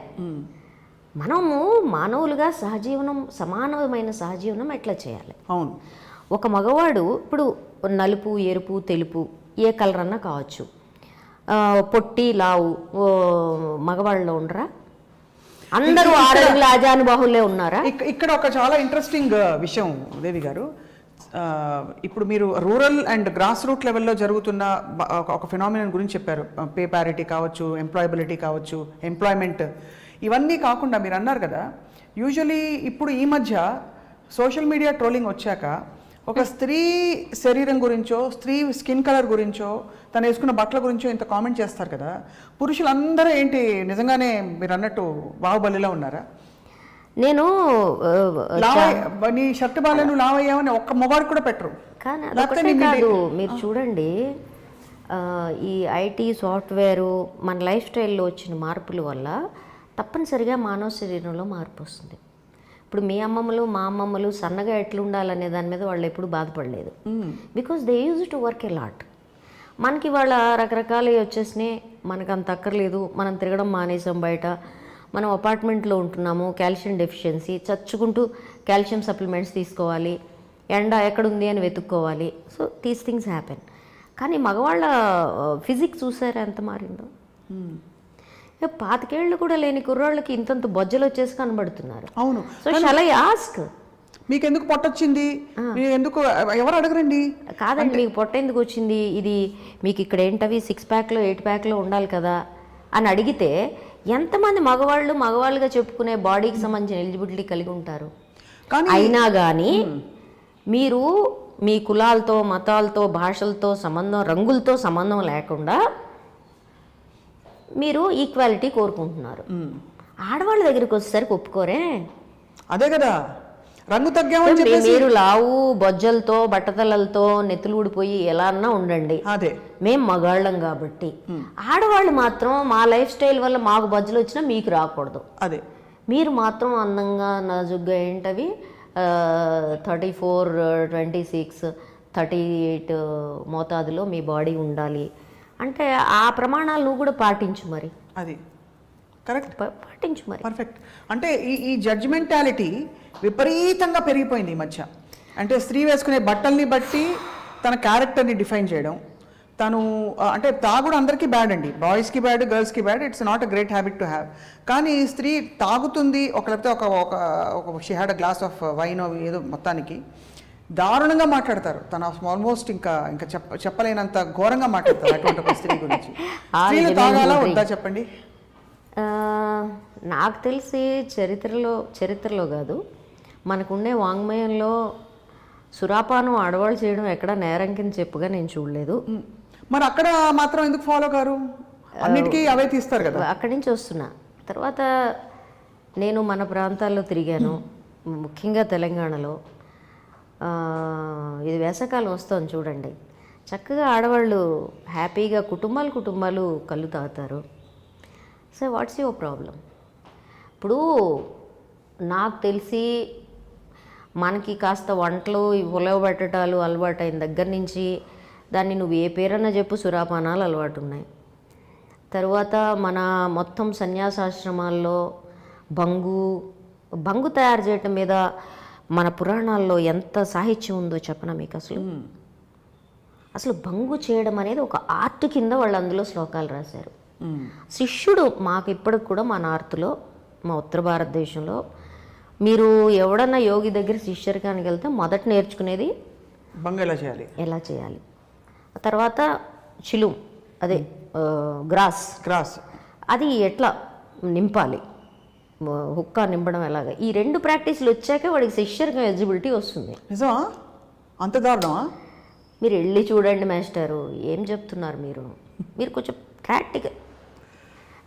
మనము మానవులుగా సహజీవనం, సమానమైన సహజీవనం ఎట్లా చేయాలి. అవును. ఒక మగవాడు ఇప్పుడు నలుపు, ఎరుపు, తెలుపు ఏ కలర్ అన్నా కావచ్చు, పొట్టి లావు మగవాళ్ళలో ఉండరా? అందరూ ఆరోగ్య ఆజానుబాహులే ఉన్నారా? ఇక్కడ ఒక చాలా ఇంట్రెస్టింగ్ విషయం దేవి గారు. ఇప్పుడు మీరు రూరల్ అండ్ గ్రాస్ రూట్ లెవెల్లో జరుగుతున్న ఒక ఫినామినన్ గురించి చెప్పారు. పే ప్యారిటీ కావచ్చు, ఎంప్లాయబిలిటీ కావచ్చు, ఎంప్లాయ్మెంట్, ఇవన్నీ కాకుండా మీరు అన్నారు కదా, యూజువలీ ఇప్పుడు ఈ మధ్య సోషల్ మీడియా ట్రోలింగ్ వచ్చాక ఒక స్త్రీ శరీరం గురించో, స్త్రీ స్కిన్ కలర్ గురించో, తను వేసుకున్న బట్టల గురించో ఇంత కామెంట్ చేస్తారు కదా. పురుషులందరూ ఏంటి నిజంగానే మీరు అన్నట్టు బాహుబలిలో ఉన్నారా? నేను నీ షర్ట్ బాగా నువ్వు లావయ్యావని ఒక్క మొగాడు కూడా పెట్టరు. కానీ అదొకటే కాదు, మీరు చూడండి, ఈ ఐటీ సాఫ్ట్వేరు మన లైఫ్ స్టైల్లో వచ్చిన మార్పుల వల్ల తప్పనిసరిగా మానవ శరీరంలో మార్పు వస్తుంది. ఇప్పుడు మీ అమ్మమ్మలు మా అమ్మమ్మలు సన్నగా ఎట్లా ఉండాలనే దాని మీద వాళ్ళు ఎప్పుడు బాధపడలేదు. Because they use to work a lot. మనకి వాళ్ళ రకరకాలు వచ్చేసినాయి, మనకు అంత అక్కర్లేదు, మనం తిరగడం మానేసాం బయట, మనం అపార్ట్మెంట్లో ఉంటున్నాము, కాల్షియం డెఫిషియన్సీ, చచ్చుకుంటూ కాల్షియం సప్లిమెంట్స్ తీసుకోవాలి, ఎండ ఎక్కడుంది అని వెతుక్కోవాలి. So these things happen. కానీ మగవాళ్ళ ఫిజిక్స్ చూసారా ఎంత మారిందో. 25 ఏళ్ళు కూడా లేని కుర్రాళ్ళకి ఇంతంత బొజ్జలు వచ్చేసి కనబడుతున్నారు. అవును. సో షల్ ఐ ఆస్క్, మీకు ఎందుకు పొట్టొచ్చింది, ఎందుకు ఎవరు అడగరండి? కాదండి, మీకు పొట్ట ఎందుకు వచ్చింది, ఇది మీకు ఇక్కడ ఏంటవి 6 ప్యాక్లో 8 ప్యాక్లో ఉండాలి కదా అని అడిగితే ఎంతమంది మగవాళ్ళుగా చెప్పుకునే బాడీకి సంబంధించిన ఎలిజిబిలిటీ కలిగి ఉంటారు? అయినా కానీ మీరు మీ కులాలతో, మతాలతో, భాషలతో సంబంధం, రంగులతో సంబంధం లేకుండా మీరు ఈక్వాలిటీ కోరుకుంటున్నారు. ఆడవాళ్ళ దగ్గరికి వచ్చేసరికి ఒప్పుకోరే. అదే కదా, రంగు తగ్గామని మీరు లావు బొజ్జలతో బట్టతలలతో నెత్తులు ఊడిపోయి ఎలా అన్నా ఉండండి, అదే మేం మగాళ్ళం కాబట్టి. ఆడవాళ్ళు మాత్రం మా లైఫ్ స్టైల్ వల్ల మాకు బొజ్జలు వచ్చినా మీకు రాకూడదు, అదే మీరు మాత్రం అందంగా నాజుగ్గా ఏంటవి 34, 26, 38 మోతాదులో మీ బాడీ ఉండాలి అంటే ఆ ప్రమాణాలు నువ్వు కూడా పాటించు మరి. అది కరెక్ట్, పాటించు మరి. పర్ఫెక్ట్. అంటే ఈ జడ్జిమెంటాలిటీ విపరీతంగా పెరిగిపోయింది ఈ మధ్య. అంటే స్త్రీ వేసుకునే బట్టల్ని బట్టి తన క్యారెక్టర్ని డిఫైన్ చేయడం. తను అంటే తాగుడు అందరికీ బ్యాడ్ అండి, బాయ్స్కి బ్యాడ్, గర్ల్స్కి bad, it's not a great habit to have. కానీ స్త్రీ తాగుతుంది, లేకపోతే ఒక she had a glass of wine ఏదో, మొత్తానికి దారుణంగా మాట్లాడతారు. తను ఆల్మోస్ట్ ఇంకా చెప్పలేనంత ఘోరంగా మాట్లాడతారు అటువంటి ఒక స్త్రీ గురించి. స్త్రీలు తాగాలా వద్దా చెప్పండి? నాకు తెలిసి చరిత్రలో కాదు, మనకుండే వాంగ్మయంలో సురాపానం ఆడవాళ్ళు చేయడం ఎక్కడ నేరం కింద చెప్పుగా నేను చూడలేదు. మరి అక్కడ మాత్రం ఎందుకు ఫాలో గారు? అన్నిటికీ అవే తీస్తారు కదా. అక్కడి నుంచి వస్తున్నా. తర్వాత నేను మన ప్రాంతాల్లో తిరిగాను, ముఖ్యంగా తెలంగాణలో. ఇది వేసవకాలం వస్తుంది చూడండి, చక్కగా ఆడవాళ్ళు హ్యాపీగా కుటుంబాలు కళ్ళు తాగుతారు. So what's your problem? ఇప్పుడు నాకు తెలిసి మనకి కాస్త వంటలు ఉలవబెట్టడాలు అలవాటు అయిన దగ్గర నుంచి దాన్ని నువ్వు ఏ పేరన్నా చెప్పు, సురాపానాలు అలవాటు ఉన్నాయి. తర్వాత మన మొత్తం సన్యాసాశ్రమాల్లో బంగు తయారు చేయటం మీద మన పురాణాల్లో ఎంత సాహిత్యం ఉందో చెప్పనా మీకు? అసలు బంగు చేయడం అనేది ఒక ఆర్ట్ కింద వాళ్ళు అందులో శ్లోకాలు రాశారు. శిష్యుడు మాకు ఇప్పటికి కూడా మా నార్త్లో, మా ఉత్తర భారతదేశంలో మీరు ఎవడన్నా యోగి దగ్గర శిష్యరికానికి వెళ్తే మొదట నేర్చుకునేది బంగు ఎలా చేయాలి. తర్వాత చిలుం, అదే గ్రాస్ అది ఎట్లా నింపాలి, హుక్కా నింపడం ఎలాగా, ఈ 2 ప్రాక్టీస్లు వచ్చాకే వాడికి శిష్యరికం ఎలిజిబిలిటీ వస్తుంది. నిజమా? అంత దారుణమా? మీరు వెళ్ళి చూడండి మాస్టారు, ఏం చెప్తున్నారు మీరు కొంచెం ప్రాక్టికల్.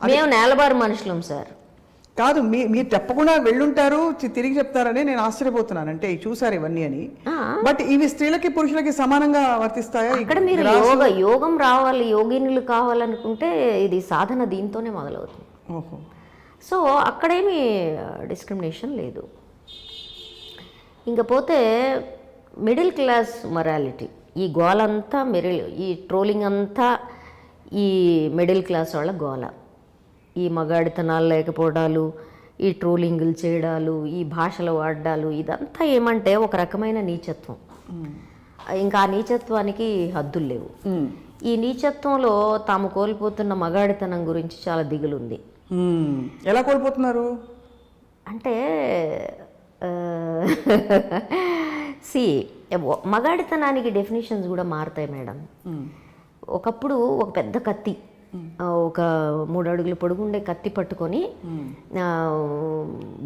మేము నేలబారు మనుషులం సార్. కాదు, మీరు తప్పకుండా వెళ్ళుంటారు, తిరిగి చెప్తారని నేను ఆశ్చర్యపోతున్నాను. అంటే చూసారు ఇవన్నీ అని. బట్ ఇవి స్త్రీలకి పురుషులకి సమానంగా వర్తిస్తాయా? ఇక్కడ మీరు యోగం రావాలి, యోగినులు కావాలనుకుంటే ఇది సాధన దీంతోనే మొదలవుతుంది. ఓహో. సో అక్కడేమీ డిస్క్రిమినేషన్ లేదు. ఇంకపోతే మిడిల్ క్లాస్ మొరాలిటీ, ఈ గోలంతా ఈ ట్రోలింగ్ అంతా ఈ మిడిల్ క్లాస్ వాళ్ళ గోల. ఈ మగాడితనాలు లేకపోవడాలు, ఈ ట్రోలింగులు చేయడాలు, ఈ భాషలు వాడాలు, ఇదంతా ఏమంటే ఒక రకమైన నీచత్వం. ఇంకా ఆ నీచత్వానికి హద్దులు లేవు. ఈ నీచత్వంలో తాము కోల్పోతున్న మగాడితనం గురించి చాలా దిగులుంది. ఎలా కోల్పోతున్నారు అంటే మగాడితనానికి డెఫినేషన్స్ కూడా మారుతాయి మేడం. ఒకప్పుడు ఒక పెద్ద కత్తి, ఒక 3 అడుగుల పొడుగుండే కత్తి పట్టుకొని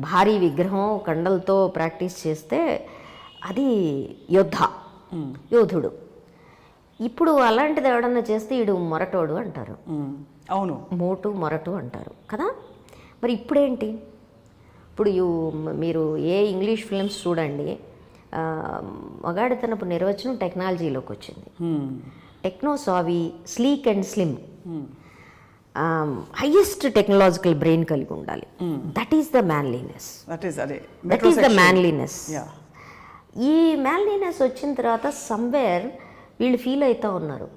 భారీ విగ్రహం కండలతో ప్రాక్టీస్ చేస్తే అది యోధుడు. ఇప్పుడు అలాంటిది ఎవడన్నా చేస్తే ఈడు మొరటోడు అంటారు. అవును, మోటు మొరటు అంటారు కదా. మరి ఇప్పుడేంటి? ఇప్పుడు మీరు ఏ ఇంగ్లీష్ ఫిల్మ్స్ చూడండి, మగాడితనపు నిర్వచనం టెక్నాలజీలోకి వచ్చింది. Techno savvy, sleek and slim. Highest technological brain కలిగి ఉండాలి. That is the manliness. That is the manliness. Yeah. ఈ మ్యాన్లీనెస్ వచ్చిన తర్వాత సమ్వేర్ వీళ్ళు ఫీల్ అవుతూ ఉన్నారు,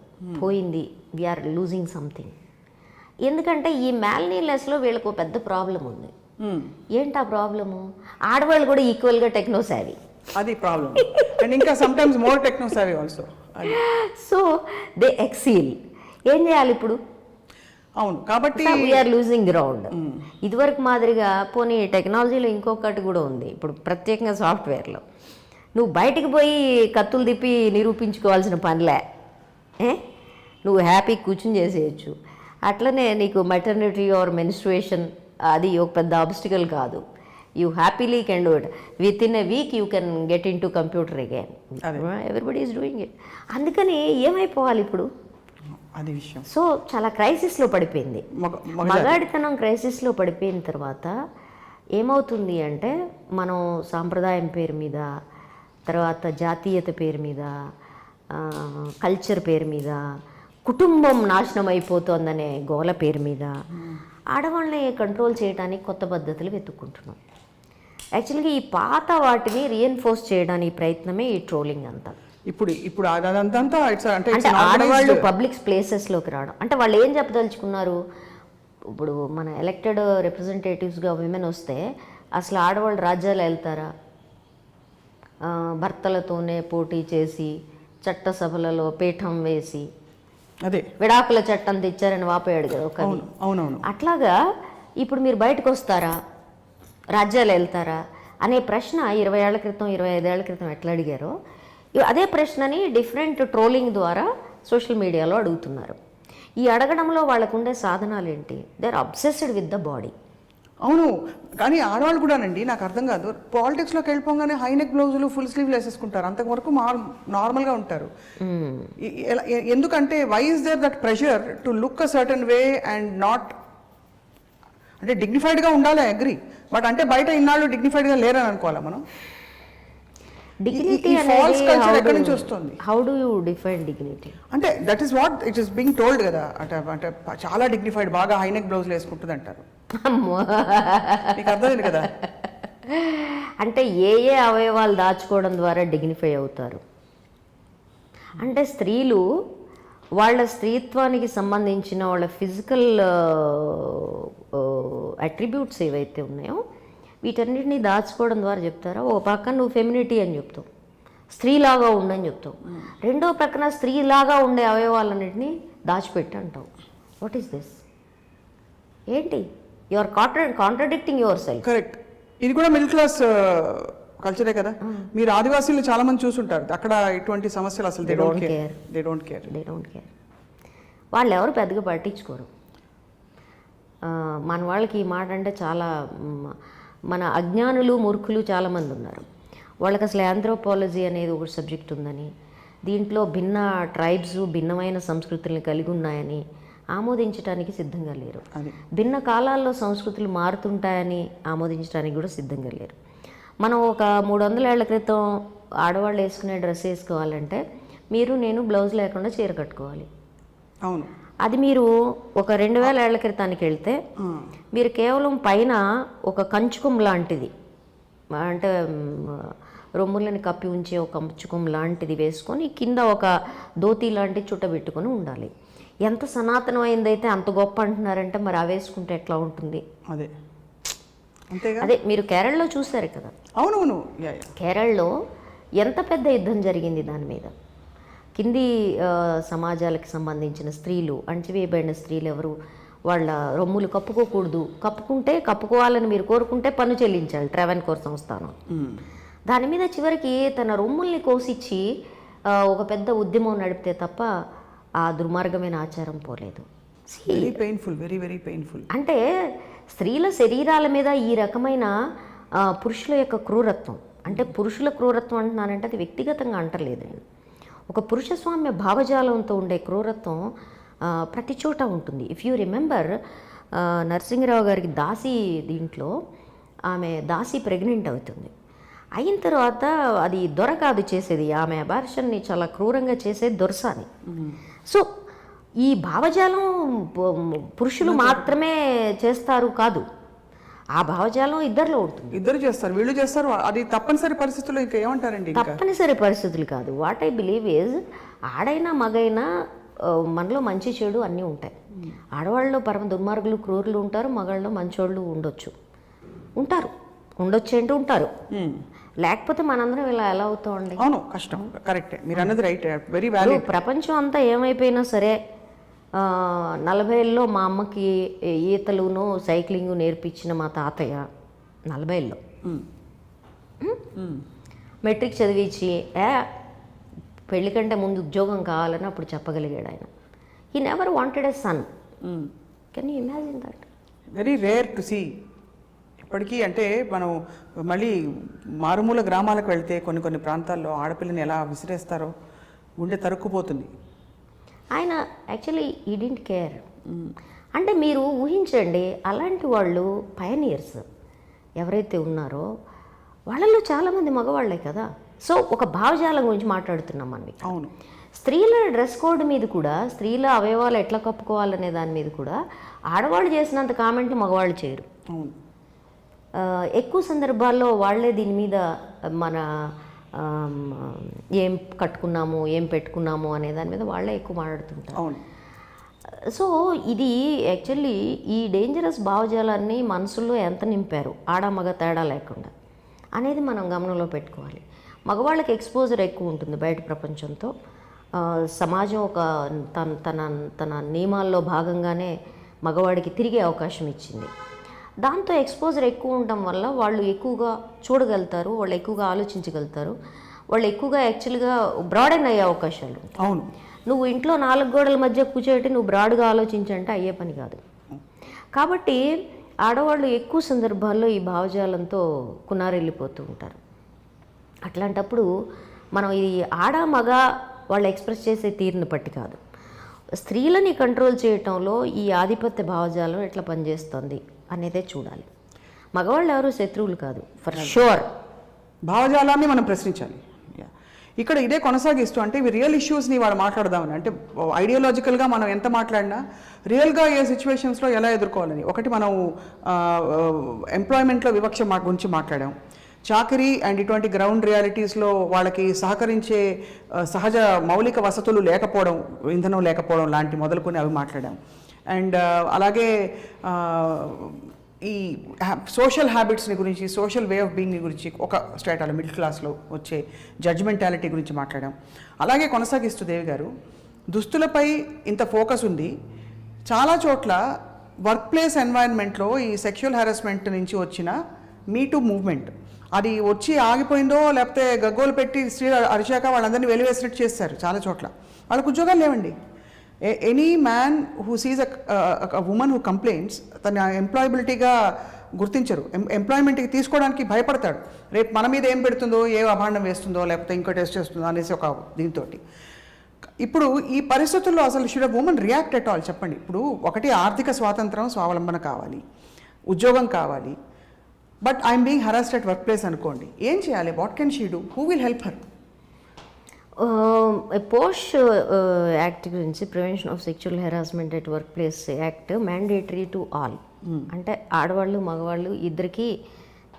పోయింది, వీఆర్ లూజింగ్ సంథింగ్. ఎందుకంటే ఈ మ్యాన్లీనెస్లో వీళ్ళకు పెద్ద ప్రాబ్లం ఉంది. ఏంటి ఆ ప్రాబ్లము? ఆడవాళ్ళు కూడా ఈక్వల్గా టెక్నో సావీ. అది ప్రాబ్లం. అండ్ ఇంకా some times more techno savvy also. So they ఎక్సీల్. ఏం చేయాలి ఇప్పుడు? అవును, కాబట్టి వీఆర్ లూజింగ్ గ్రౌండ్. ఇదివరకు మాదిరిగా పోనీ టెక్నాలజీలో ఇంకొకటి కూడా ఉంది ఇప్పుడు, ప్రత్యేకంగా సాఫ్ట్వేర్లో నువ్వు బయటికి పోయి కత్తులు తిప్పి నిరూపించుకోవాల్సిన పనిలే. నువ్వు హ్యాపీ కూర్చుని చేసేయచ్చు. అట్లనే నీకు మెటర్నిటీ ఆర్ మెన్స్ట్రుయేషన్ అది ఒక పెద్ద ఆబ్స్టికల్ కాదు. You happily can do it. With in a week you can get in to computer again. Everybody is doing it. అందుకని ఏమైపోవాలి ఇప్పుడు? అది విషయం. సో చాలా క్రైసిస్లో పడిపోయింది. మగాడితనం క్రైసిస్లో పడిపోయిన తర్వాత ఏమవుతుంది అంటే, మనం సాంప్రదాయం పేరు మీద, తర్వాత జాతీయత పేరు మీద, కల్చర్ పేరు మీద, కుటుంబం నాశనం అయిపోతుందనే గోల పేరు మీద ఆడవాళ్ళని కంట్రోల్ చేయడానికి కొత్త పద్ధతులు వెతుక్కుంటున్నాం. యాక్చువల్గా ఈ పాత వాటిని రీఎన్ఫోర్స్ చేయడానికి ప్రయత్నమే ఈ ట్రోలింగ్ అంతా. ఇప్పుడు అదంతా అంటే ఆడవాళ్ళు పబ్లిక్ ప్లేసెస్లోకి రావడం అంటే వాళ్ళు ఏం చెప్పదలుచుకున్నారు? ఇప్పుడు మన ఎలక్టెడ్ రిప్రజెంటేటివ్స్గా విమెన్ వస్తే అసలు ఆడవాళ్ళు రాజ్యాలు వెళ్తారా? భర్తలతోనే పోటీ చేసి చట్టసభలలో పీఠం వేసి అదే విడాకుల చట్టం తెచ్చారని వాపోయాడు కదా ఒక. అవునవును. అట్లాగా ఇప్పుడు మీరు బయటకు వస్తారా, రాజ్యాలు వెళ్తారా అనే ప్రశ్న 20 ఏళ్ల క్రితం 25 ఏళ్ల క్రితం ఎట్లా అడిగారో అదే ప్రశ్నని డిఫరెంట్ ట్రోలింగ్ ద్వారా సోషల్ మీడియాలో అడుగుతున్నారు. ఈ అడగడంలో వాళ్ళకు ఉండే సాధనాలు ఏంటి? They are obsessed with the body. అవును, కానీ ఆడవాళ్ళు కూడానండి, నాకు అర్థం కాదు, పాలిటిక్స్లోకి వెళ్ళిపోగానే హైనెక్ బ్లౌజులు ఫుల్ స్లీవ్లు వేసేసుకుంటారు, అంతవరకు నార్మల్గా ఉంటారు. ఎందుకంటే why is there that pressure to look a certain way and not, అంటే డిగ్నిఫైడ్గా ఉండాలి, అగ్రి, బట్ అంటే బయట ఇన్నాళ్ళు డిగ్నిఫైడ్గా లేరని అనుకోవాలా మనం? డిగ్నిటీ ఫాల్స్ కల్చర్ ఎక్కడి నుంచి వస్తుంది? How do you define dignity? అంటే that is what it is being told కదా, అంటే చాలా డిగ్నిఫైడ్, బాగా హైనెక్ బ్లౌజులు వేసుకుంటుంది అంటారు. మీకు అర్థమైంది కదా? అంటే ఏ అవయవాలు దాచుకోవడం ద్వారా డిగ్నిఫై అవుతారు అంటే స్త్రీలు వాళ్ళ స్త్రీత్వానికి సంబంధించిన వాళ్ళ ఫిజికల్ అట్రిబ్యూట్స్ ఏవైతే ఉన్నాయో వీటన్నిటిని దాచుకోవడం ద్వారా చెప్తారా? ఓ పక్కన నువ్వు ఫెమినిటీ అని చెప్తావు, స్త్రీలాగా ఉండని చెప్తావు, రెండో పక్కన స్త్రీలాగా ఉండే అవయవాలన్నింటినీ దాచిపెట్టి అంటావు. What is this? ఏంటి? You are contradicting yourself. Correct. ఇది కూడా మిడిల్ క్లాస్ కల్చరే కదా. మీరు ఆదివాసీలు చాలా మంది చూసుంటారు, అక్కడ ఇటువంటి సమస్యలు అసలు దే డోంట్ కేర్. వాళ్ళు ఎవరు పెద్దగా పట్టించుకోరు. మన వాళ్ళకి ఈ మాట అంటే చాలా, మన అజ్ఞానులు మూర్ఖులు చాలామంది ఉన్నారు. వాళ్ళకి అసలు ఆంథ్రోపాలజీ అనేది ఒక సబ్జెక్ట్ ఉందని, దీంట్లో భిన్న ట్రైబ్స్ భిన్నమైన సంస్కృతులను కలిగి ఉన్నాయని ఆమోదించడానికి సిద్ధంగా లేరు. భిన్న కాలాల్లో సంస్కృతులు మారుతుంటాయని ఆమోదించడానికి కూడా సిద్ధంగా లేరు. మనం ఒక 300 ఏళ్ల క్రితం ఆడవాళ్ళు వేసుకునే డ్రెస్ వేసుకోవాలంటే మీరు నేను బ్లౌజ్ లేకుండా చీర కట్టుకోవాలి. అవును. అది మీరు ఒక 2000 ఏళ్ల క్రితానికి వెళ్తే మీరు కేవలం పైన ఒక కంచుకం లాంటిది, అంటే రొమ్ములని కప్పి ఉంచే ఒక కంచుకం లాంటిది వేసుకొని కింద ఒక ధోతి లాంటి చుట్టబెట్టుకొని ఉండాలి. ఎంత సనాతనమైందైతే అంత గొప్ప అంటున్నారంటే మరి అవి వేసుకుంటే ఎట్లా ఉంటుంది? అదే మీరు కేరళలో చూశారు కదా. అవునవును. కేరళలో ఎంత పెద్ద యుద్ధం జరిగింది దాని మీద. కింది సమాజాలకు సంబంధించిన స్త్రీలు, అణచివేయబడిన స్త్రీలు ఎవరు వాళ్ళ రొమ్ములు కప్పుకోకూడదు, కప్పుకోవాలని మీరు కోరుకుంటే పన్ను చెల్లించాలి ట్రావెన్కోర్ సంస్థానం. దాని మీద చివరికి తన రొమ్ముల్ని కోసిచ్చి ఒక పెద్ద ఉద్యమం నడిపితే తప్ప ఆ దుర్మార్గమైన ఆచారం పోలేదు. Very painful, very very painful. అంటే స్త్రీల శరీరాల మీద ఈ రకమైన పురుషుల యొక్క క్రూరత్వం, అంటే పురుషుల క్రూరత్వం అంటున్నానంటే అది వ్యక్తిగతంగా అంటలేదు నేను, ఒక పురుషస్వామ్య భావజాలంతో ఉండే క్రూరత్వం ప్రతి చోట ఉంటుంది. ఇఫ్ యూ రిమెంబర్ నరసింహరావు గారికి దాసి, దీంట్లో ఆమె దాసి ప్రెగ్నెంట్ అవుతుంది. అయిన తర్వాత అది దొర కాదు చేసేది, ఆమె అబార్షన్ని చాలా క్రూరంగా చేసేది దొరసాని. సో ఈ భావజాలం పురుషులు మాత్రమే చేస్తారు కాదు, ఆ భావజాలం ఇద్దరిలో ఉంటుంది. ఇద్దరు చేస్తారు, వీళ్ళు చేస్తారు. అది తప్పనిసరి పరిస్థితుల్లో ఇంకా ఏమంటారండి? తప్పనిసరి పరిస్థితులు కాదు. వాట్ ఐ బిలీవ్ ఈజ్ ఆడైనా మగైనా మనలో మంచి చెడు అన్నీ ఉంటాయి. ఆడవాళ్ళలో పరమ దుర్మార్గులు క్రూరులు ఉంటారు, మగాళ్ళలో మంచోళ్ళు ఉండొచ్చు అంటే ఉంటారు. లేకపోతే మనందరం ఇలా ఎలా అవుతామండి? అవును, కష్టం. కరెక్టే, మీరు అన్నది రైట్, వెరీ వ్యాలిడ్. ప్రపంచం అంతా ఏమైపోయినా సరే 40ఏళ్ళలో మా అమ్మకి ఈతలును సైక్లింగ్ నేర్పించిన మా తాతయ్య 40ఏళ్ళలో మెట్రిక్ చదివించి పెళ్లి కంటే ముందు ఉద్యోగం కావాలని అప్పుడు చెప్పగలిగాడు ఆయన. He never wanted a son. Can you imagine that? Very rare to see. ఇప్పటికీ అంటే మనం మళ్ళీ మారుమూల గ్రామాలకు వెళ్తే కొన్ని ప్రాంతాల్లో ఆడపిల్లని ఎలా విసిరేస్తారో గుండె తరుక్కుపోతుంది. ఆయన యాక్చువల్లీ ఈ డింట్ కేర్. అంటే మీరు ఊహించండి, అలాంటి వాళ్ళు పయనీర్స్ ఎవరైతే ఉన్నారో వాళ్ళలో చాలామంది మగవాళ్లే కదా. సో ఒక భావజాలం గురించి మాట్లాడుతున్నాం మనం. అవును, స్త్రీల డ్రెస్ కోడ్ మీద కూడా, స్త్రీల అవయవాలు ఎట్లా కప్పుకోవాలనే దాని మీద కూడా ఆడవాళ్ళు చేసినంత కామెంట్ మగవాళ్ళు చేయరు. అవును, ఎక్కువ సందర్భాల్లో వాళ్ళే దీని మీద మన ఏం కట్టుకున్నాము ఏం పెట్టుకున్నాము అనే దాని మీద వాళ్ళే ఎక్కువ మాట్లాడుతుంటారు. అవును. సో ఇది యాక్చువల్లీ ఈ డేంజరస్ భావజాలాన్ని మనసులో ఎంత నింపారు, ఆడ మగ తేడా లేకుండా అనేది మనం గమనంలో పెట్టుకోవాలి. మగవాళ్ళకి ఎక్స్పోజర్ ఎక్కువ ఉంటుంది బయట ప్రపంచంతో. సమాజం ఒక తన నియమాల్లో భాగంగానే మగవాడికి తిరిగే అవకాశం ఇచ్చింది. దాంతో ఎక్స్పోజర్ ఎక్కువ ఉండటం వల్ల వాళ్ళు ఎక్కువగా చూడగలుగుతారు, వాళ్ళు ఎక్కువగా ఆలోచించగలుగుతారు, వాళ్ళు ఎక్కువగా యాక్చువల్గా బ్రాడెన్ అయ్యే అవకాశాలు ఉంటాయి. అవును. నువ్వు ఇంట్లో 4 గోడల మధ్య కూర్చోబెట్టి నువ్వు బ్రాడ్గా ఆలోచించంటే అయ్యే పని కాదు. కాబట్టి ఆడవాళ్ళు ఎక్కువ సందర్భాల్లో ఈ భావజాలంతో కునారెళ్ళిపోతూ ఉంటారు. అట్లాంటప్పుడు మనం ఈ ఆడ మగ వాళ్ళు ఎక్స్ప్రెస్ చేసే తీరుని బట్టి కాదు, స్త్రీలని కంట్రోల్ చేయటంలో ఈ ఆధిపత్య భావజాలం ఎట్లా పనిచేస్తుంది అనేదే చూడాలి. మగవాళ్ళు ఎవరు శత్రువులు కాదు, ఫర్ షూర్. భావజాలాన్ని మనం ప్రశ్నించాలి. ఇక్కడ ఇదే కొనసాగిస్తూ అంటే ఇవి రియల్ ఇష్యూస్ని వాడు మాట్లాడదామని, అంటే ఐడియాలజికల్గా మనం ఎంత మాట్లాడినా రియల్గా ఏ సిచ్యువేషన్స్లో ఎలా ఎదుర్కోవాలని. ఒకటి మనం ఎంప్లాయ్మెంట్లో వివక్ష గురించి మాట్లాడాం, చాకరీ అండ్ ఇటువంటి గ్రౌండ్ రియాలిటీస్లో వాళ్ళకి సహకరించే సహజ మౌలిక వసతులు లేకపోవడం, ఇంధనం లేకపోవడం లాంటి మొదలుకొని అవి మాట్లాడాం. అండ్ అలాగే ఈ సోషల్ హ్యాబిట్స్ని గురించి, సోషల్ వే ఆఫ్ బీయింగ్ని గురించి, ఒక స్టేటాలో మిడిల్ క్లాస్లో వచ్చే జడ్జ్మెంటాలిటీ గురించి మాట్లాడాం. అలాగే కొనసాగిస్తూ దేవి గారు, దుస్తులపై ఇంత ఫోకస్ ఉంది, చాలా చోట్ల వర్క్ ప్లేస్ ఎన్వైరన్మెంట్లో ఈ సెక్షువల్ హెరాస్మెంట్ నుంచి వచ్చిన మీటూ మూవ్మెంట్ అది వచ్చి ఆగిపోయిందో లేకపోతే గగ్గోలు పెట్టి స్త్రీలు అరిచాక వాళ్ళందరినీ వెలివేసినట్టు చేస్తారు. చాలా చోట్ల వాళ్ళకు ఉద్యోగాలు లేవండి. Any man who seize a women who complaints తన ఎంప్లాయబిలిటీగా గుర్తించరు, ఎంప్లాయ్మెంట్కి తీసుకోవడానికి భయపడతాడు. రేపు మన మీద ఏం పెడుతుందో, ఏ అభాండం వేస్తుందో, లేకపోతే ఇంకో టెస్ట్ చేస్తుందో అనేసి ఒక దీంతో. ఇప్పుడు ఈ పరిస్థితుల్లో అసలు should a woman react at all? చెప్పండి. ఇప్పుడు ఒకటి ఆర్థిక స్వాతంత్రం, స్వావలంబన కావాలి, ఉద్యోగం కావాలి, but I'm being harassed at work place అనుకోండి, ఏం చేయాలి? What can she do? Who will help her? POSH act గురించి, prevention of sexual harassment at work place act mandatory to all. అంటే ఆడవాళ్ళు మగవాళ్ళు ఇద్దరికీ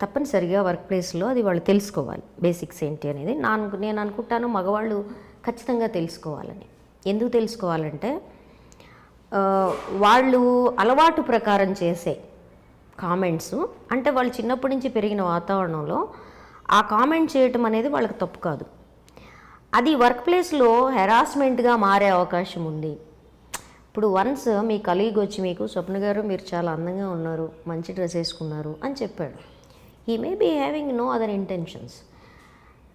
తప్పనిసరిగా వర్క్ ప్లేస్లో అది వాళ్ళు తెలుసుకోవాలి, బేసిక్స్ ఏంటి అనేది. నేను అనుకుంటాను మగవాళ్ళు ఖచ్చితంగా తెలుసుకోవాలని. ఎందుకు తెలుసుకోవాలంటే వాళ్ళు అలవాటు ప్రకారం చేసే కామెంట్స్, అంటే వాళ్ళు చిన్నప్పటి నుంచి పెరిగిన వాతావరణంలో ఆ కామెంట్ చేయటం అనేది వాళ్ళకి తప్పు కాదు. అది వర్క్ ప్లేస్లో హెరాస్మెంట్గా మారే అవకాశం ఉంది. ఇప్పుడు వన్స్ మీ కలీగ్ వచ్చి మీకు, స్వప్న గారు మీరు చాలా అందంగా ఉన్నారు, మంచి డ్రెస్ వేసుకున్నారు అని చెప్పాడు. He may be having no other intentions.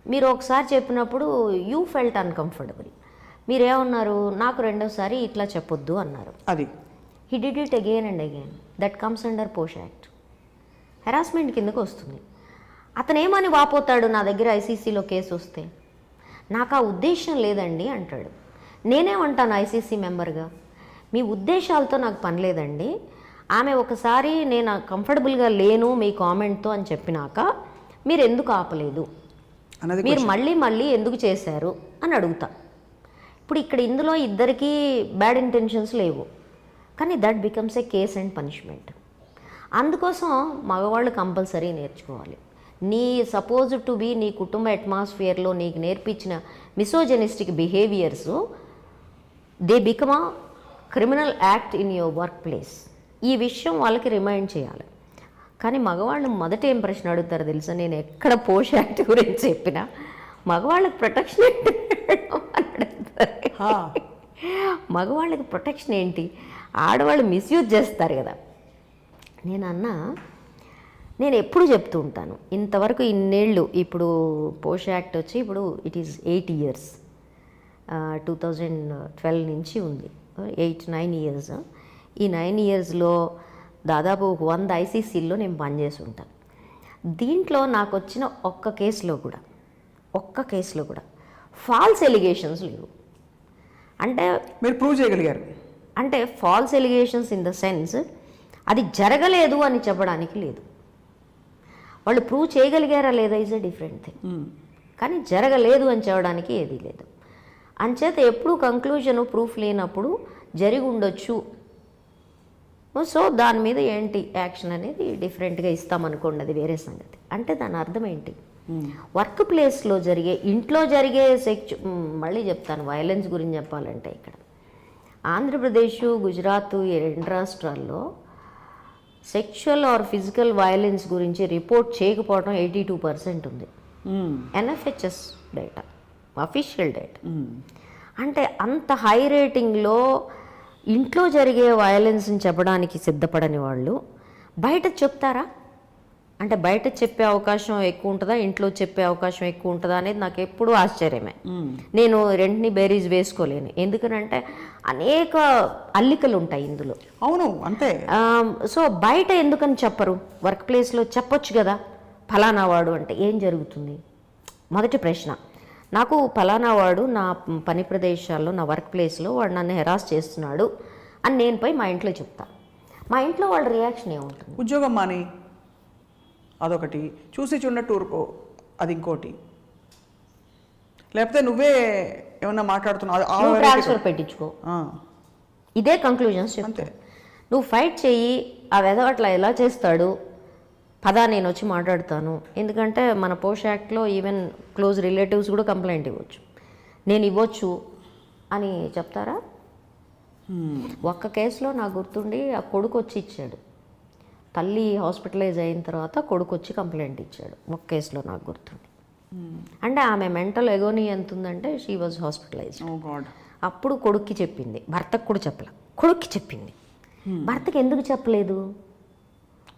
మీరు ఒకసారి చెప్పినప్పుడు యూ ఫెల్ట్ అన్కంఫర్టబుల్. మీరేమన్నారు? నాకు రెండోసారి ఇట్లా చెప్పొద్దు అన్నారు. అది he did it again and again. That comes under posh act, harassment కిందకు వస్తుంది. అతను ఏమని వాపోతాడు, నా దగ్గర ఐసీసీలో కేసు వస్తే? నాకు ఆ ఉద్దేశం లేదండి అంటాడు. నేనేమంటాను ఐసీసీ మెంబర్గా, మీ ఉద్దేశాలతో నాకు పని లేదండి, ఆమె ఒకసారి నేను కంఫర్టబుల్గా లేను మీ కామెంట్తో అని చెప్పినాక మీరు ఎందుకు ఆపలేదు, మీరు మళ్ళీ మళ్ళీ ఎందుకు చేశారు అని అడుగుతా. ఇప్పుడు ఇక్కడ ఇందులో ఇద్దరికీ బ్యాడ్ ఇంటెన్షన్స్ లేవు, కానీ that becomes a case and punishment. అందుకోసం మగవాళ్ళు కంపల్సరీ నేర్చుకోవాలి. నీ సపోజ్ టు బీ నీ కుటుంబ అట్మాస్ఫియర్లో నీకు నేర్పించిన misogynistic behaviours they become a criminal act in your work place. ఈ విషయం వాళ్ళకి రిమైండ్ చేయాలి. కానీ మగవాళ్ళు మొదట ఏం ప్రశ్న అడుగుతారో తెలుసా, నేను ఎక్కడ పోష్ యాక్ట్ గురించి చెప్పినా మగవాళ్ళకి ప్రొటెక్షన్ ఏంటి మగవాళ్ళకి ప్రొటెక్షన్ ఏంటి, ఆడవాళ్ళు మిస్యూజ్ చేస్తారు కదా. నేను ఎప్పుడు చెప్తూ ఉంటాను, ఇంతవరకు ఇన్నేళ్ళు, ఇప్పుడు పోష్ యాక్ట్ వచ్చి ఇప్పుడు ఇట్ ఈస్ 8 years, 2012 నుంచి ఉంది, 8-9 years. ఈ 9 yearsలో దాదాపు 100 ICCల్లో నేను పనిచేసి ఉంటాను. దీంట్లో నాకు వచ్చిన ఒక్క కేసులో కూడా ఫాల్స్ ఎలిగేషన్స్ లేవు. అంటే మీరు ప్రూవ్ చేయగలిగారు. అంటే false allegations in the sense అది జరగలేదు అని చెప్పడానికి లేదు. వాళ్ళు ప్రూవ్ చేయగలిగారా లేదా ఈజ్ ఎ డిఫరెంట్ థింగ్, కానీ జరగలేదు అని చెప్పడానికి ఏదీ లేదు. అంచేత ఎప్పుడు కంక్లూజన్ ప్రూఫ్ లేనప్పుడు జరిగి ఉండొచ్చు, సో దాని మీద ఏంటి యాక్షన్ అనేది డిఫరెంట్గా ఇస్తామనుకోండి, అది వేరే సంగతి. అంటే దాని అర్థం ఏంటి, వర్క్ ప్లేస్లో జరిగే, ఇంట్లో జరిగే మళ్ళీ చెప్తాను వైలెన్స్ గురించి చెప్పాలంటే, ఇక్కడ ఆంధ్రప్రదేశ్, గుజరాత్, ఈ 2 రాష్ట్రాల్లో సెక్షువల్ ఆర్ ఫిజికల్ వైలెన్స్ గురించి రిపోర్ట్ చేయకపోవడం 82% ఉంది. NFHS data, official data. అంటే అంత హై రేటింగ్లో ఇంట్లో జరిగే వైలెన్స్ని చెప్పడానికి సిద్ధపడని వాళ్ళు బయట చెప్తారా? అంటే బయట చెప్పే అవకాశం ఎక్కువ ఉంటుందా, ఇంట్లో చెప్పే అవకాశం ఎక్కువ ఉంటుందా అనేది నాకు ఎప్పుడూ ఆశ్చర్యమే. నేను రెంటిని బేరీజ్ వేసుకోలేను, ఎందుకనంటే అనేక అల్లికలు ఉంటాయి ఇందులో. అవును, అంతే. సో బయట ఎందుకని చెప్పరు, వర్క్ ప్లేస్లో చెప్పొచ్చు కదా. ఫలానా వాడు అంటే ఏం జరుగుతుంది? మొదటి ప్రశ్న. నాకు ఫలానా వాడు నా పని ప్రదేశాల్లో, నా వర్క్ ప్లేస్లో వాడు నన్ను హెరాస్ చేస్తున్నాడు అని నేను పోయి మా ఇంట్లో చెప్తా. మా ఇంట్లో వాళ్ళ రియాక్షన్ ఏముంటుంది? ఉద్యోగం మాని, అదొకటి. చూసి చూడనట్టు ఊరుకో, అది ఇంకోటి. లేకపోతే నువ్వే ఏమన్నా మాట్లాడుతున్నావు, ట్రాన్స్ఫర్ పెట్టించుకో, ఇదే కంక్లూజన్స్ చెప్తే. నువ్వు ఫైట్ చెయ్యి, ఆ వెధవట్లా ఎలా చేస్తాడు, పదా నేను వచ్చి మాట్లాడతాను. ఎందుకంటే మన పోష్ యాక్ట్లో ఈవెన్ క్లోజ్ రిలేటివ్స్ కూడా కంప్లైంట్ ఇవ్వచ్చు, నేను ఇవ్వచ్చు అని చెప్తారా? ఒక్క కేసులో నాకు గుర్తుండి ఆ కొడుకు వచ్చి ఇచ్చాడు, తల్లి హాస్పిటలైజ్ అయిన తర్వాత కొడుకు వచ్చి కంప్లైంట్ ఇచ్చాడు. ఒక కేసులో నాకు గుర్తుంది. అంటే ఆమె మెంటల్ ఎగోనీ ఎంత ఉందంటే షీ వాజ్ హాస్పిటలైజ్. అప్పుడు కొడుక్కి చెప్పింది, భర్తకు కూడా చెప్పలే, కొడుక్కి చెప్పింది. భర్తకి ఎందుకు చెప్పలేదు?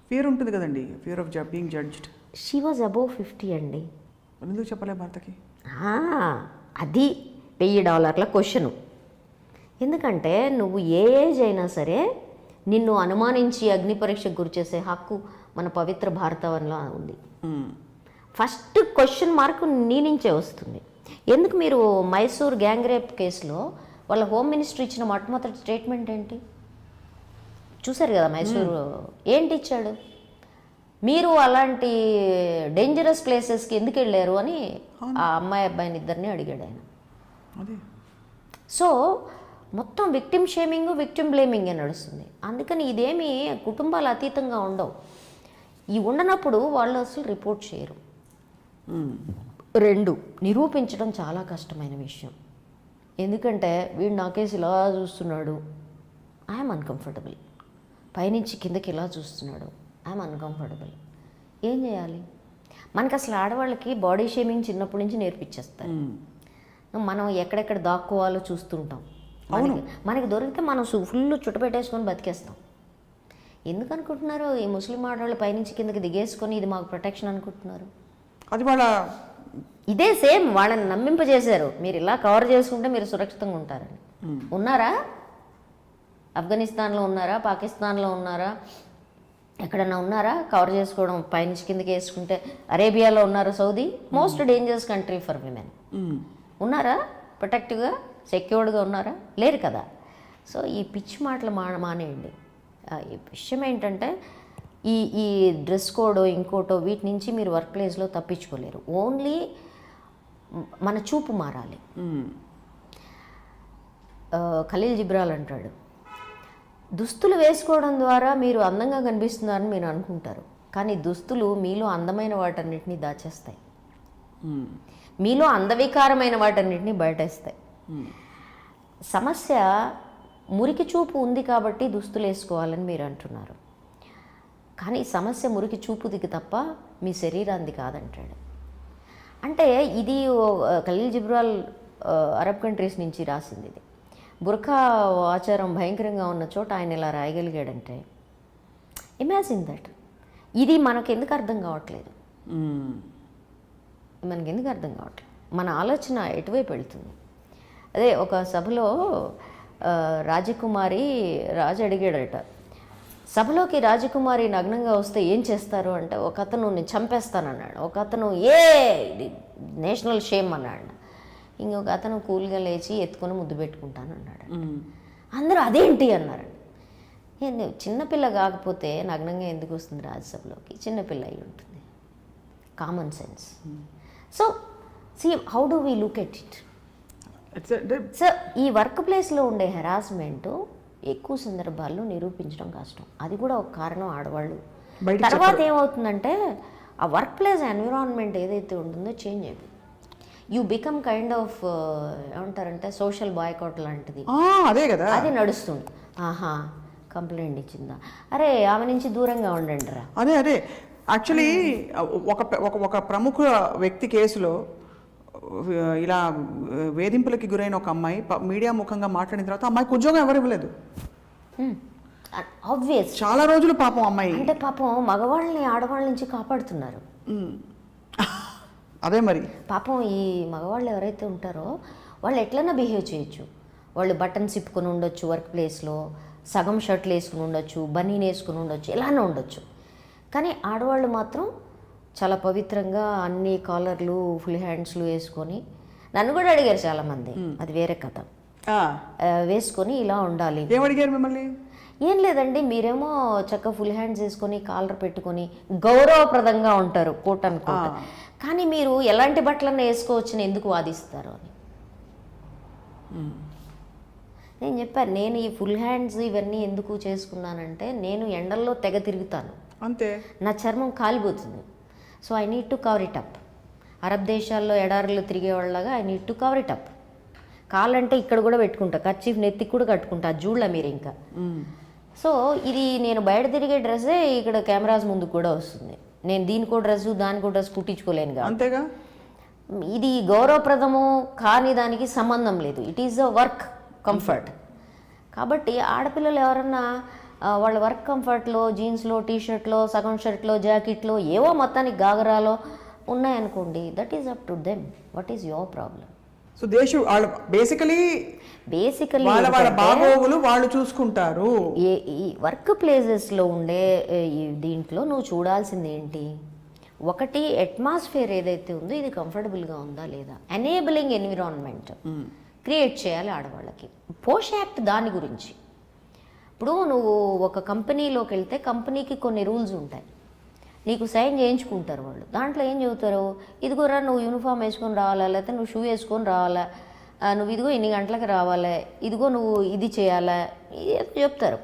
ఫియర్ ఉంటుంది కదండి, fear of being judged. She was above 50 అండి. ఎందుకు చెప్పలే భర్తకి? అది $1000 క్వశ్చను. ఎందుకంటే నువ్వు ఏ ఏజ్ అయినా సరే నిన్ను అనుమానించి అగ్ని పరీక్షకు గురిచేసే హక్కు మన పవిత్ర భారతవనంలో ఉంది. ఫస్ట్ క్వశ్చన్ మార్క్ నీ నుంచే వస్తుంది. ఎందుకు మీరు మైసూర్ గ్యాంగ్ రేప్ కేసులో వాళ్ళ హోమ్ మినిస్టర్ ఇచ్చిన మొట్టమొదటి స్టేట్మెంట్ ఏంటి చూశారు కదా? మైసూర్ ఏంటి ఇచ్చాడు, మీరు అలాంటి డేంజరస్ ప్లేసెస్కి ఎందుకు వెళ్ళారు అని ఆ అబ్బాయిని ఇద్దరిని అడిగాడు ఆయన. సో మొత్తం విక్టిమ్ షేమింగ్, విక్టిమ్ బ్లేమింగ్ నడుస్తుంది. అందుకని ఇదేమి కుటుంబాలు అతీతంగా ఉండవు. ఈ ఉండనప్పుడు వాళ్ళు అసలు రిపోర్ట్ చేయరు. 2 నిరూపించడం చాలా కష్టమైన విషయం. ఎందుకంటే వీడు నా కేసు ఇలా చూస్తున్నాడు, ఐఎమ్ అన్కంఫర్టబుల్. పైనుంచి కిందకి ఇలా చూస్తున్నాడు, ఐఎమ్ అన్కంఫర్టబుల్. ఏం చేయాలి? మనకి అసలు ఆడవాళ్ళకి బాడీ షేమింగ్ చిన్నప్పటి నుంచి నేర్పించేస్తారు. మనం ఎక్కడెక్కడ దాక్కోవాలో చూస్తుంటాం. మనకి దొరికితే మనం ఫుల్ చుట్టపెట్టేసుకొని బతికేస్తాం. ఎందుకు అనుకుంటున్నారు ఈ ముస్లిం ఆడవాళ్ళు పైనుంచి కిందకి దిగేసుకొని ఇది మాకు ప్రొటెక్షన్ అనుకుంటున్నారు? అది వాళ్ళ ఇదే సేమ్ వాళ్ళని నమ్మింపజేశారు, మీరు ఇలా కవర్ చేసుకుంటే మీరు సురక్షితంగా ఉంటారని. ఉన్నారా? ఆఫ్ఘనిస్తాన్లో ఉన్నారా, పాకిస్తాన్లో ఉన్నారా, ఎక్కడన్నా ఉన్నారా కవర్ చేసుకోవడం పైనుంచి కిందకి వేసుకుంటే? అరేబియాలో ఉన్నారా? Saudi most dangerous country for women. ఉన్నారా ప్రొటెక్టివ్గా, సెక్యూర్డ్గా ఉన్నారా? లేరు కదా. సో ఈ పిచ్చి మాటలు మానేయండి. ఈ విషయం ఏంటంటే ఈ డ్రెస్ కోడో ఇంకోటో వీటి నుంచి మీరు వర్క్ ప్లేస్లో తప్పించుకోలేరు. ఓన్లీ మన చూపు మారాలి. ఖలీల్ జిబ్రాల్ అంటాడు, దుస్తులు వేసుకోవడం ద్వారా మీరు అందంగా కనిపిస్తున్నారని మీరు అనుకుంటారు, కానీ దుస్తులు మీలో అందమైన వాటన్నిటిని దాచేస్తాయి, మీలో అందవికారమైన వాటన్నిటిని బయటేస్తాయి. సమస్య మురికి చూపు ఉంది కాబట్టి దుస్తులు వేసుకోవాలని మీరు అంటున్నారు, కానీ సమస్య మురికి చూపుదికి తప్ప మీ శరీరానికి కాదంటాడు. అంటే ఇది ఖలీల్ జిబ్రాల్ అరబ్ కంట్రీస్ నుంచి రాసింది. ఇది బుర్ఖా ఆచారం భయంకరంగా ఉన్న చోట ఆయన ఇలా రాయగలిగాడంటే ఇమాజిన్ దట్. ఇది మనకు ఎందుకు అర్థం కావట్లేదు, మనకెందుకు అర్థం కావట్లేదు? మన ఆలోచన ఎటువైపు వెళ్తుంది? అదే ఒక సభలో రాజకుమారి రాజు అడిగాడట, సభలోకి రాజకుమారి నగ్నంగా వస్తే ఏం చేస్తారు అంటే, ఒక అతను నేను చంపేస్తానన్నాడు, ఒక అతను ఇది నేషనల్ షేమ్ అన్నాడు, ఇంకొక అతను కూల్గా లేచి ఎత్తుకొని ముద్దు పెట్టుకుంటానన్నాడు. అందరూ అదేంటి అన్నారు. చిన్నపిల్ల కాకపోతే నగ్నంగా ఎందుకు వస్తుంది రాజ్యసభలోకి? చిన్నపిల్ల అయి ఉంటుంది. Common sense. So see how do we look at it. So ఈ వర్క్ ప్లేస్లో ఉండే హెరాస్మెంట్ ఎక్కువ సందర్భాల్లో నిరూపించడం కష్టం. అది కూడా ఒక కారణం ఆడవాళ్ళు. తర్వాత ఏమవుతుందంటే ఆ వర్క్ ప్లేస్ ఎన్విరాన్మెంట్ ఏదైతే ఉంటుందో చేంజ్ అయిపోతుంది. యూ బికమ్ కైండ్ ఆఫ్ ఏమంటారంటే సోషల్ బాయ్కాట్ లాంటిది. అదే కదా, అది నడుస్తుంది. ఆహా కంప్లైంట్ ఇచ్చిందా, అరే ఆమె నుంచి దూరంగా ఉండండి రా. అదే యాక్చువల్లీ ఒక ప్రముఖ వ్యక్తి కేసులో ఇలా వేధింపులకి గురైన ఒక అమ్మాయి మీడియా ముఖంగా మాట్లాడిన తర్వాత అమ్మాయికి ఉద్యోగం ఎవరు ఇవ్వలేదు. ఆబ్వియస్. చాలా రోజులు పాపం అమ్మాయి అంటే పాపం మగవాళ్ళని ఆడవాళ్ళ నుంచి కాపాడుతున్నారు. అదే మరి పాపం ఈ మగవాళ్ళు ఎవరైతే ఉంటారో వాళ్ళు ఎట్లన్నా బిహేవ్ చేయొచ్చు. వాళ్ళు బటన్స్ ఇప్పుకొని ఉండొచ్చు, వర్క్ ప్లేస్లో సగం షర్ట్లు వేసుకుని ఉండొచ్చు, బనీన్ వేసుకుని ఉండొచ్చు, ఎలానే ఉండొచ్చు. కానీ ఆడవాళ్ళు మాత్రం చాలా పవిత్రంగా అన్ని కాలర్లు ఫుల్ హ్యాండ్స్లు వేసుకొని, నన్ను కూడా అడిగారు చాలామంది, అది వేరే కథ, వేసుకొని ఇలా ఉండాలి. ఏమడిగారు మిమ్మల్ని? ఏం లేదండి, మీరేమో చక్కగా ఫుల్ హ్యాండ్స్ వేసుకొని కాలర్ పెట్టుకొని గౌరవప్రదంగా ఉంటారు కోట్ అనుకోట, కానీ మీరు ఎలాంటి బట్టలన్నా వేసుకోవచ్చని ఎందుకు వాదిస్తారు అని నేను చెప్పాను. నేను ఈ ఫుల్ హ్యాండ్స్ ఇవన్నీ ఎందుకు చేసుకున్నానంటే, నేను ఎండల్లో తెగ తిరుగుతాను, అంతే, నా చర్మం కాలిపోతుంది. So I need to cover it up. Arab దేశాల్లో ఎడారులు తిరిగేవాళ్ళగా I need to cover it up. కాలంటే ఇక్కడ కూడా పెట్టుకుంటా, కర్చీఫ్ నెత్తికి కూడా కట్టుకుంటా, జూళ్ళ మీరు ఇంకా. సో ఇది నేను బయట తిరిగే డ్రెస్సే ఇక్కడ కెమెరాస్ ముందుకు కూడా వస్తుంది. నేను దీనికో డ్రెస్సు దానికో డ్రెస్ కుట్టించుకోలేను కదా, అంతేగా. ఇది గౌరవప్రదము కాని దానికి సంబంధం లేదు. It is a work comfort. కాబట్టి ఆడపిల్లలు ఎవరన్నా వాళ్ళ వర్క్ కంఫర్ట్లో జీన్స్లో, టీషర్ట్లో, సగం షర్ట్లో, జాకెట్లో, ఏవో మొత్తానికి గాగరాలో ఉన్నాయనుకోండి, that is up to them. What is your problem? So దేశం బేసికలీ వాళ్ళ బాగోగులు వాళ్ళు చూసుకుంటారు. ఈ వర్క్ ప్లేసెస్లో ఉండే దీంట్లో నువ్వు చూడాల్సింది ఏంటి? ఒకటి, అట్మాస్ఫియర్ ఏదైతే ఉందో ఇది కంఫర్టబుల్గా ఉందా లేదా, ఎనేబులింగ్ ఎన్విరాన్మెంట్ క్రియేట్ చేయాలి ఆడవాళ్ళకి. పోష్ యాక్ట్ దాని గురించి. ఇప్పుడు నువ్వు ఒక కంపెనీలోకి వెళ్తే కంపెనీకి కొన్ని రూల్స్ ఉంటాయి, నీకు సైన్ చేయించుకుంటారు వాళ్ళు. దాంట్లో ఏం చెబుతారు, ఇదిగోరా నువ్వు యూనిఫామ్ వేసుకొని రావాలా, లేకపోతే నువ్వు షూ వేసుకొని రావాలా, నువ్వు ఇదిగో ఇన్ని గంటలకు రావాలా, ఇదిగో నువ్వు ఇది చేయాలా, ఏదో చెప్తారు.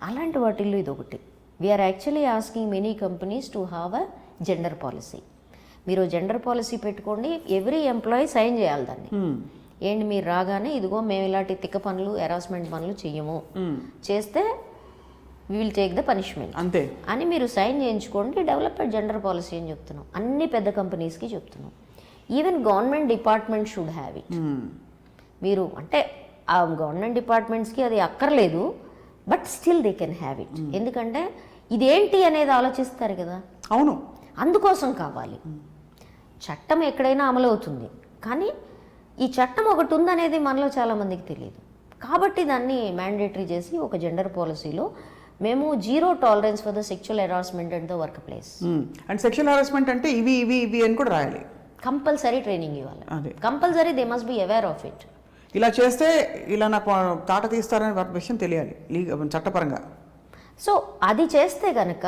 అలాంటి వాటిల్లో ఇది ఒకటి. We're actually asking many companies to have a gender policy. మీరు జెండర్ పాలసీ పెట్టుకోండి, ఎవ్రీ ఎంప్లాయీ సైన్ చేయాలి దాన్ని. ఏంటి, మీరు రాగానే ఇదిగో మేము ఇలాంటి తిక్క పనులు, హెరాస్మెంట్ పనులు చెయ్యము, చేస్తే we will take the punishment అంతే అని మీరు సైన్ చేయించుకోండి. డెవలప్డ్ జెండర్ పాలసీ అని చెప్తున్నాం, అన్ని పెద్ద కంపెనీస్కి చెప్తున్నాం. Even government department should have it. మీరు అంటే ఆ గవర్నమెంట్ డిపార్ట్మెంట్స్కి అది అక్కర్లేదు, but still they can have it. ఎందుకంటే ఇదేంటి అనేది ఆలోచిస్తారు కదా. అవును, అందుకోసం కావాలి. చట్టం ఎక్కడైనా అమలు అవుతుంది, కానీ ఈ చట్టం ఒకటి ఉందనేది మనలో చాలామందికి తెలియదు. కాబట్టి దాన్ని మ్యాండేటరీ చేసి ఒక జెండర్ పాలసీలో మేము 0 tolerance for the sexual harassment at the work place. And sexual harassment అంటే ఇవి ఇవి ఇవి అని కూడా రాయాలి. కంపల్సరీ ట్రైనింగ్ ఇవ్వాలి, compulsory they must be aware of it. ఇలా చేస్తే ఇలా నాకు తాట తీస్తారనే విషయం తెలియాలి చట్టపరంగా. సో అది చేస్తే కనుక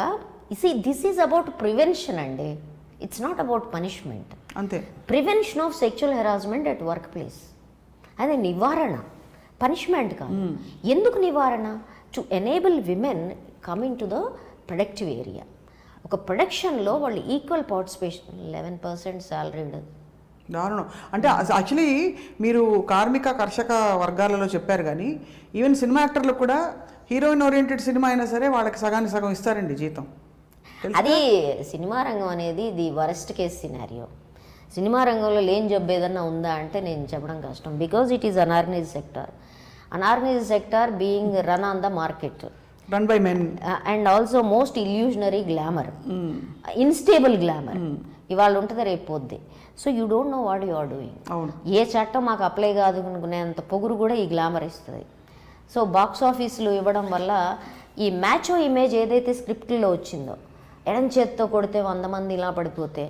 దిస్ ఈజ్ అబౌట్ ప్రివెన్షన్ అండి, ఇట్స్ నాట్ అబౌట్ పనిష్మెంట్. అంతే, prevention of sexual harassment at work place, అదే నివారణ. పనిష్మెంట్ కాదు. ఎందుకు నివారణ? To enable women coming to the productive area. ఒక ప్రొడక్షన్లో వాళ్ళు ఈక్వల్ పార్టిసిపేషన్. 11% శాలరీ ఉండదు. దారుణం. అంటే యాక్చువల్లీ మీరు కార్మిక కర్షక వర్గాలలో చెప్పారు, కానీ ఈవెన్ సినిమా యాక్టర్లకు కూడా హీరోయిన్ ఓరియంటెడ్ సినిమా అయినా సరే వాళ్ళకి సగానికి సగం ఇస్తారండి జీతం. అది సినిమా రంగం అనేది the worst case scenario. Cinema రంగంలో లేని జాబ్ ఏదన్నా ఉందా అంటే నేను చెప్పడం కష్టం. Because it is unorganised sector. Unorganised sector being run on the market, run by men, and also most illusionary glamour, instable glamour. ఇవాళ ఉంటుంది, రేపు పోద్ది. So you don't know what you are doing. ఏ చట్టం మాకు అప్లై కాదు అనుకునేంత పొగురు కూడా ఈ గ్లామర్ ఇస్తుంది. సో బాక్స్ ఆఫీసులు ఇవ్వడం వల్ల ఈ మ్యాచో ఇమేజ్ ఏదైతే స్క్రిప్ట్లో వచ్చిందో, ఎడం చేత్తో కొడితే 100 మంది ఇలా పడిపోతే,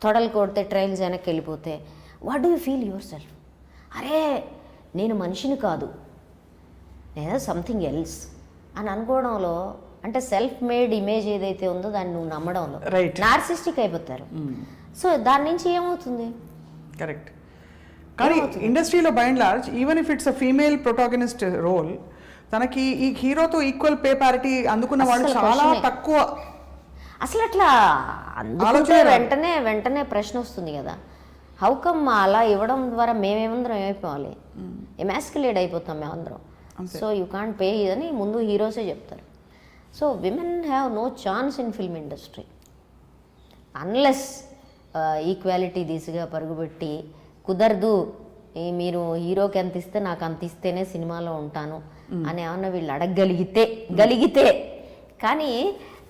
తొడలు కొడితే ట్రైల్స్ వెనక్కి వెళ్ళిపోతే, what do you feel your self? అరే నేను మనిషిని కాదు, నేను సంథింగ్ ఎల్స్ అని అనుకోవడంలో, అంటే సెల్ఫ్ మేడ్ ఇమేజ్ ఏదైతే ఉందో దాన్ని నువ్వు నమ్మడంలో నార్సిస్టిక్ అయిపోతారు. సో దాని నుంచి ఏమవుతుంది? కరెక్ట్. కానీ ఇండస్ట్రీలో by and large, even if it's a female protagonist role, తనకి ఈ హీరోతో ఈక్వల్ పే పారిటీ అందుకున్న వాళ్ళు చాలా తక్కువ. అసలు అట్లా అందుకుంటే వెంటనే ప్రశ్న వస్తుంది కదా, హౌ కమ్ అలా ఇవ్వడం ద్వారా మేమేమందరం ఏమైపోవాలి? ఎమాస్కులేట్ అయిపోతాం మేమందరం. సో యూ కాంట్ పే అని ముందు హీరోసే చెప్తారు. So women have no chance in film industry unless equality దిశగా పరుగుపెట్టి, కుదరదు మీరు హీరోకి ఎంత ఇస్తే నాకు అంత ఇస్తేనే సినిమాలో ఉంటాను అని ఏమన్నా వీళ్ళు అడగగలిగితే. కానీ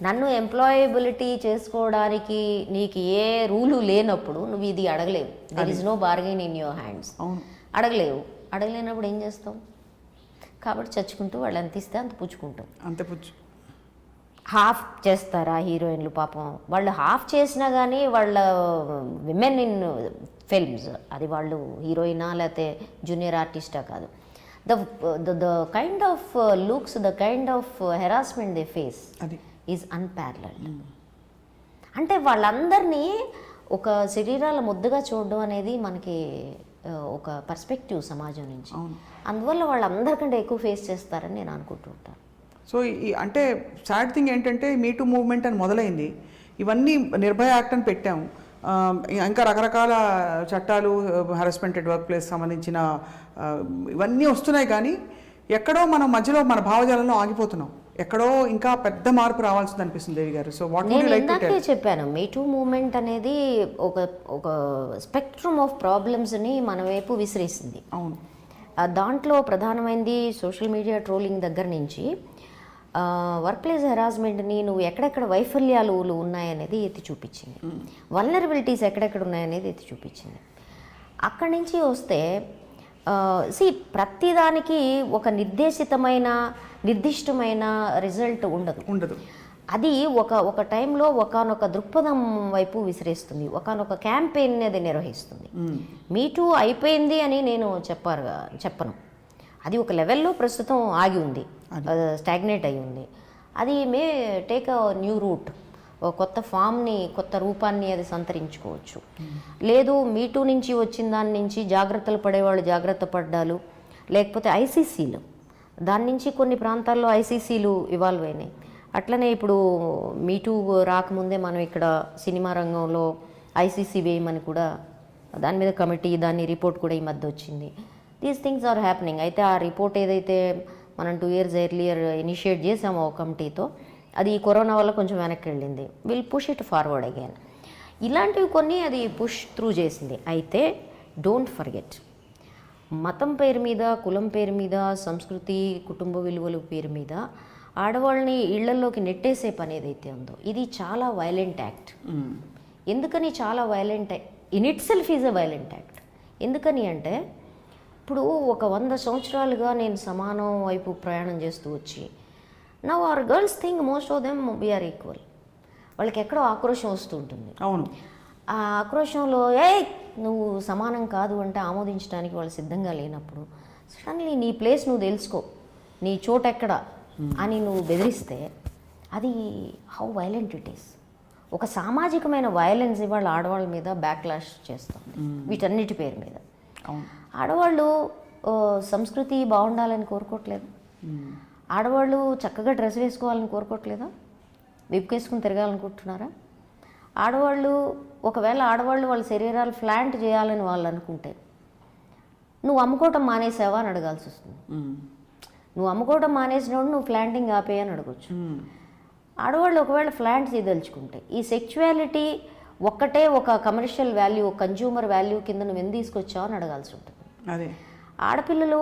నన్ను ఎంప్లాయబిలిటీ చేసుకోవడానికి నీకు ఏ రూలు లేనప్పుడు నువ్వు ఇది అడగలేవు. There is no bargain in your hands. అడగలేనప్పుడు ఏం చేస్తావు? కాబట్టి చచ్చుకుంటూ వాళ్ళు ఎంత ఇస్తే అంత పుచ్చుకుంటాం. హాఫ్ చేస్తారా హీరోయిన్లు? పాపం వాళ్ళు హాఫ్ చేసినా కానీ వాళ్ళ విమెన్ ఇన్ ఫిల్మ్స్, అది వాళ్ళు హీరోయినా లేకపోతే జూనియర్ ఆర్టిస్టా కాదు, the kind of looks, the kind of harassment they face is unparalleled. అంటే వాళ్ళందరినీ ఒక శరీరాల ముద్దగా చూడడం అనేది మనకి ఒక పర్స్పెక్టివ్ సమాజం నుంచి. అందువల్ల వాళ్ళందరికంటే ఎక్కువ ఫేస్ చేస్తారని నేను అనుకుంటూ ఉంటాను. సో అంటే సాడ్ థింగ్ ఏంటంటే మీటూ మూవ్మెంట్ అని మొదలైంది, ఇవన్నీ నిర్భయ యాక్ట్ అని పెట్టాము, ఇంకా రకరకాల చట్టాలు, హరాస్మెంట్ ఎట్ వర్క్ ప్లేస్ సంబంధించిన ఇవన్నీ వస్తున్నాయి, కానీ ఎక్కడో మనం మధ్యలో మన భావజాలంలో ఆగిపోతున్నాం. ఎక్కడో ఇంకా పెద్ద మార్పు రావాల్సింది అనిపిస్తుంది దేవి గారు. So what would you like to tell? నేను చెప్పాను, మీటూ మూవ్మెంట్ అనేది ఒక స్పెక్ట్రమ్ ఆఫ్ ప్రాబ్లమ్స్ని మన వైపు విసిరేసింది. అవును. దాంట్లో ప్రధానమైనది సోషల్ మీడియా ట్రోలింగ్ దగ్గర నుంచి వర్క్ ప్లేస్ హెరాస్మెంట్ని నువ్వు ఎక్కడెక్కడ వైఫల్యాలు ఉన్నాయనేది ఎత్తి చూపించింది, వల్నరబిలిటీస్ ఎక్కడెక్కడ ఉన్నాయనేది ఎత్తి చూపించింది. అక్కడి నుంచి వస్తే ప్రతిదానికి ఒక నిర్దిష్టమైన రిజల్ట్ ఉండదు. అది ఒక టైంలో ఒకనొక దృక్పథం వైపు విసిరేస్తుంది, ఒకనొక క్యాంపెయిన్ అది నిర్వహిస్తుంది. మీటూ అయిపోయింది అని నేను చెప్పను. అది ఒక లెవెల్లో ప్రస్తుతం ఆగి ఉంది, స్టాగ్నేట్ అయి ఉంది. అది may take a new route, కొత్త ఫామ్ని, కొత్త రూపాన్ని అది సంతరించుకోవచ్చు. లేదు మీటూ నుంచి వచ్చిన దాని నుంచి జాగ్రత్తలు పడేవాళ్ళు జాగ్రత్త పడ్డాలు, లేకపోతే ఐసీసీలు, దాని నుంచి కొన్ని ప్రాంతాల్లో ఐసీసీలు ఇవాల్వ్ అయినాయి. అట్లనే ఇప్పుడు మీటూ రాకముందే మనం ఇక్కడ సినిమా రంగంలో ఐసీసీ వేయమని కూడా దాని మీద కమిటీ, దాని రిపోర్ట్ కూడా ఈ మధ్య వచ్చింది. These things are happening. అయితే ఆ రిపోర్ట్ ఏదైతే మనం 2 years ఎర్లియర్ ఇనిషియేట్ చేసాము ఒక కమిటీతో, అది ఈ కరోనా వల్ల కొంచెం వెనక్కి వెళ్ళింది. Will push it forward again. ఇలాంటివి కొన్ని అది పుష్ త్రూ చేసింది. అయితే డోంట్ ఫర్గెట్, మతం పేరు మీద, కులం పేరు మీద, సంస్కృతి, కుటుంబ విలువల పేరు మీద ఆడవాళ్ళని ఇళ్లలోకి నెట్టేసే పని ఏదైతే ఉందో ఇది చాలా వైలెంట్ యాక్ట్. ఎందుకని చాలా violent? In it self is a violent act. ఎందుకని అంటే ఇప్పుడు ఒక 100 సంవత్సరాలుగా నేను సమానం వైపు ప్రయాణం చేస్తూ వచ్చి, now are girls think most of them we're equal. వాళ్ళకి ఎక్కడో ఆక్రోషం వస్తూ ఉంటుంది. అవును. ఆ ఆక్రోషంలో నువ్వు సమానం కాదు అంటే ఆమోదించడానికి వాళ్ళు సిద్ధంగా లేనప్పుడు సడన్లీ నీ ప్లేస్ నువ్వు తెలుసుకో, నీ చోటు ఎక్కడ అని నువ్వు బెదిరిస్తే అది హౌ వైలెంట్ ఇట్ ఈస్. ఒక సామాజికమైన వైలెన్స్ ఇవాళ ఆడవాళ్ళ మీద బ్యాక్లాష్ చేస్తుంది వీటన్నిటి పేరు మీద. ఆడవాళ్ళు సంస్కృతి బాగుండాలని కోరుకోవట్లేదు? ఆడవాళ్ళు చక్కగా డ్రెస్ వేసుకోవాలని కోరుకోవట్లేదా? విప్పుకేసుకుని తిరగాలనుకుంటున్నారా? ఆడవాళ్ళు ఒకవేళ వాళ్ళ శరీరాలు ఫ్లాంట్ చేయాలని వాళ్ళు అనుకుంటే నువ్వు అమ్ముకోవటం మానేసావా అని అడగాల్సి వస్తుంది. నువ్వు అమ్ముకోవటం మానేసినోడు నువ్వు ఫ్లాంటింగ్ ఆపేయని అడగచ్చు. ఆడవాళ్ళు ఒకవేళ ఫ్లాంట్ చేయదలుచుకుంటే ఈ సెక్చువాలిటీ ఒక్కటే ఒక కమర్షియల్ వాల్యూ, కన్జ్యూమర్ వాల్యూ కింద నువ్వు ఎందుకు తీసుకొచ్చావు అని అడగాల్సి ఉంటుంది. అదే ఆడపిల్లలు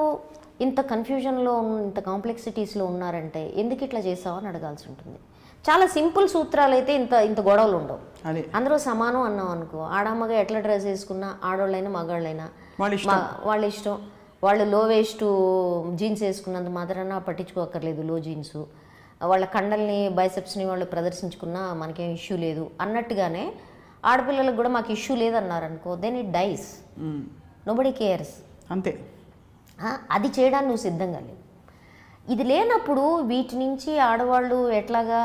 ఇంత కన్ఫ్యూజన్లో ఇంత కాంప్లెక్సిటీస్లో ఉన్నారంటే ఎందుకు ఇట్లా చేసావు అని అడగాల్సి ఉంటుంది. చాలా సింపుల్ సూత్రాలు అయితే ఇంత ఇంత గొడవలు ఉండవు. అందరూ సమానం అన్నాం అనుకో, ఆడమ్మగా ఎట్లా డ్రెస్ వేసుకున్నా ఆడవాళ్ళైనా మగాళ్ళైనా వాళ్ళ ఇష్టం. వాళ్ళు లో వేస్ట్ జీన్స్ వేసుకున్నంత మాత్రాన పట్టించుకోక్కర్లేదు లో జీన్స్. వాళ్ళ కండల్ని బైసెప్స్ని వాళ్ళు ప్రదర్శించుకున్నా మనకేం ఇష్యూ లేదు అన్నట్టుగానే ఆడపిల్లలకు కూడా మాకు ఇష్యూ లేదన్నారు అనుకో, then it dies. Nobody cares. అంతే. అది చేయడానికి నువ్వు సిద్ధంగా లేవు. ఇది లేనప్పుడు వీటి నుంచి ఆడవాళ్ళు ఎట్లాగా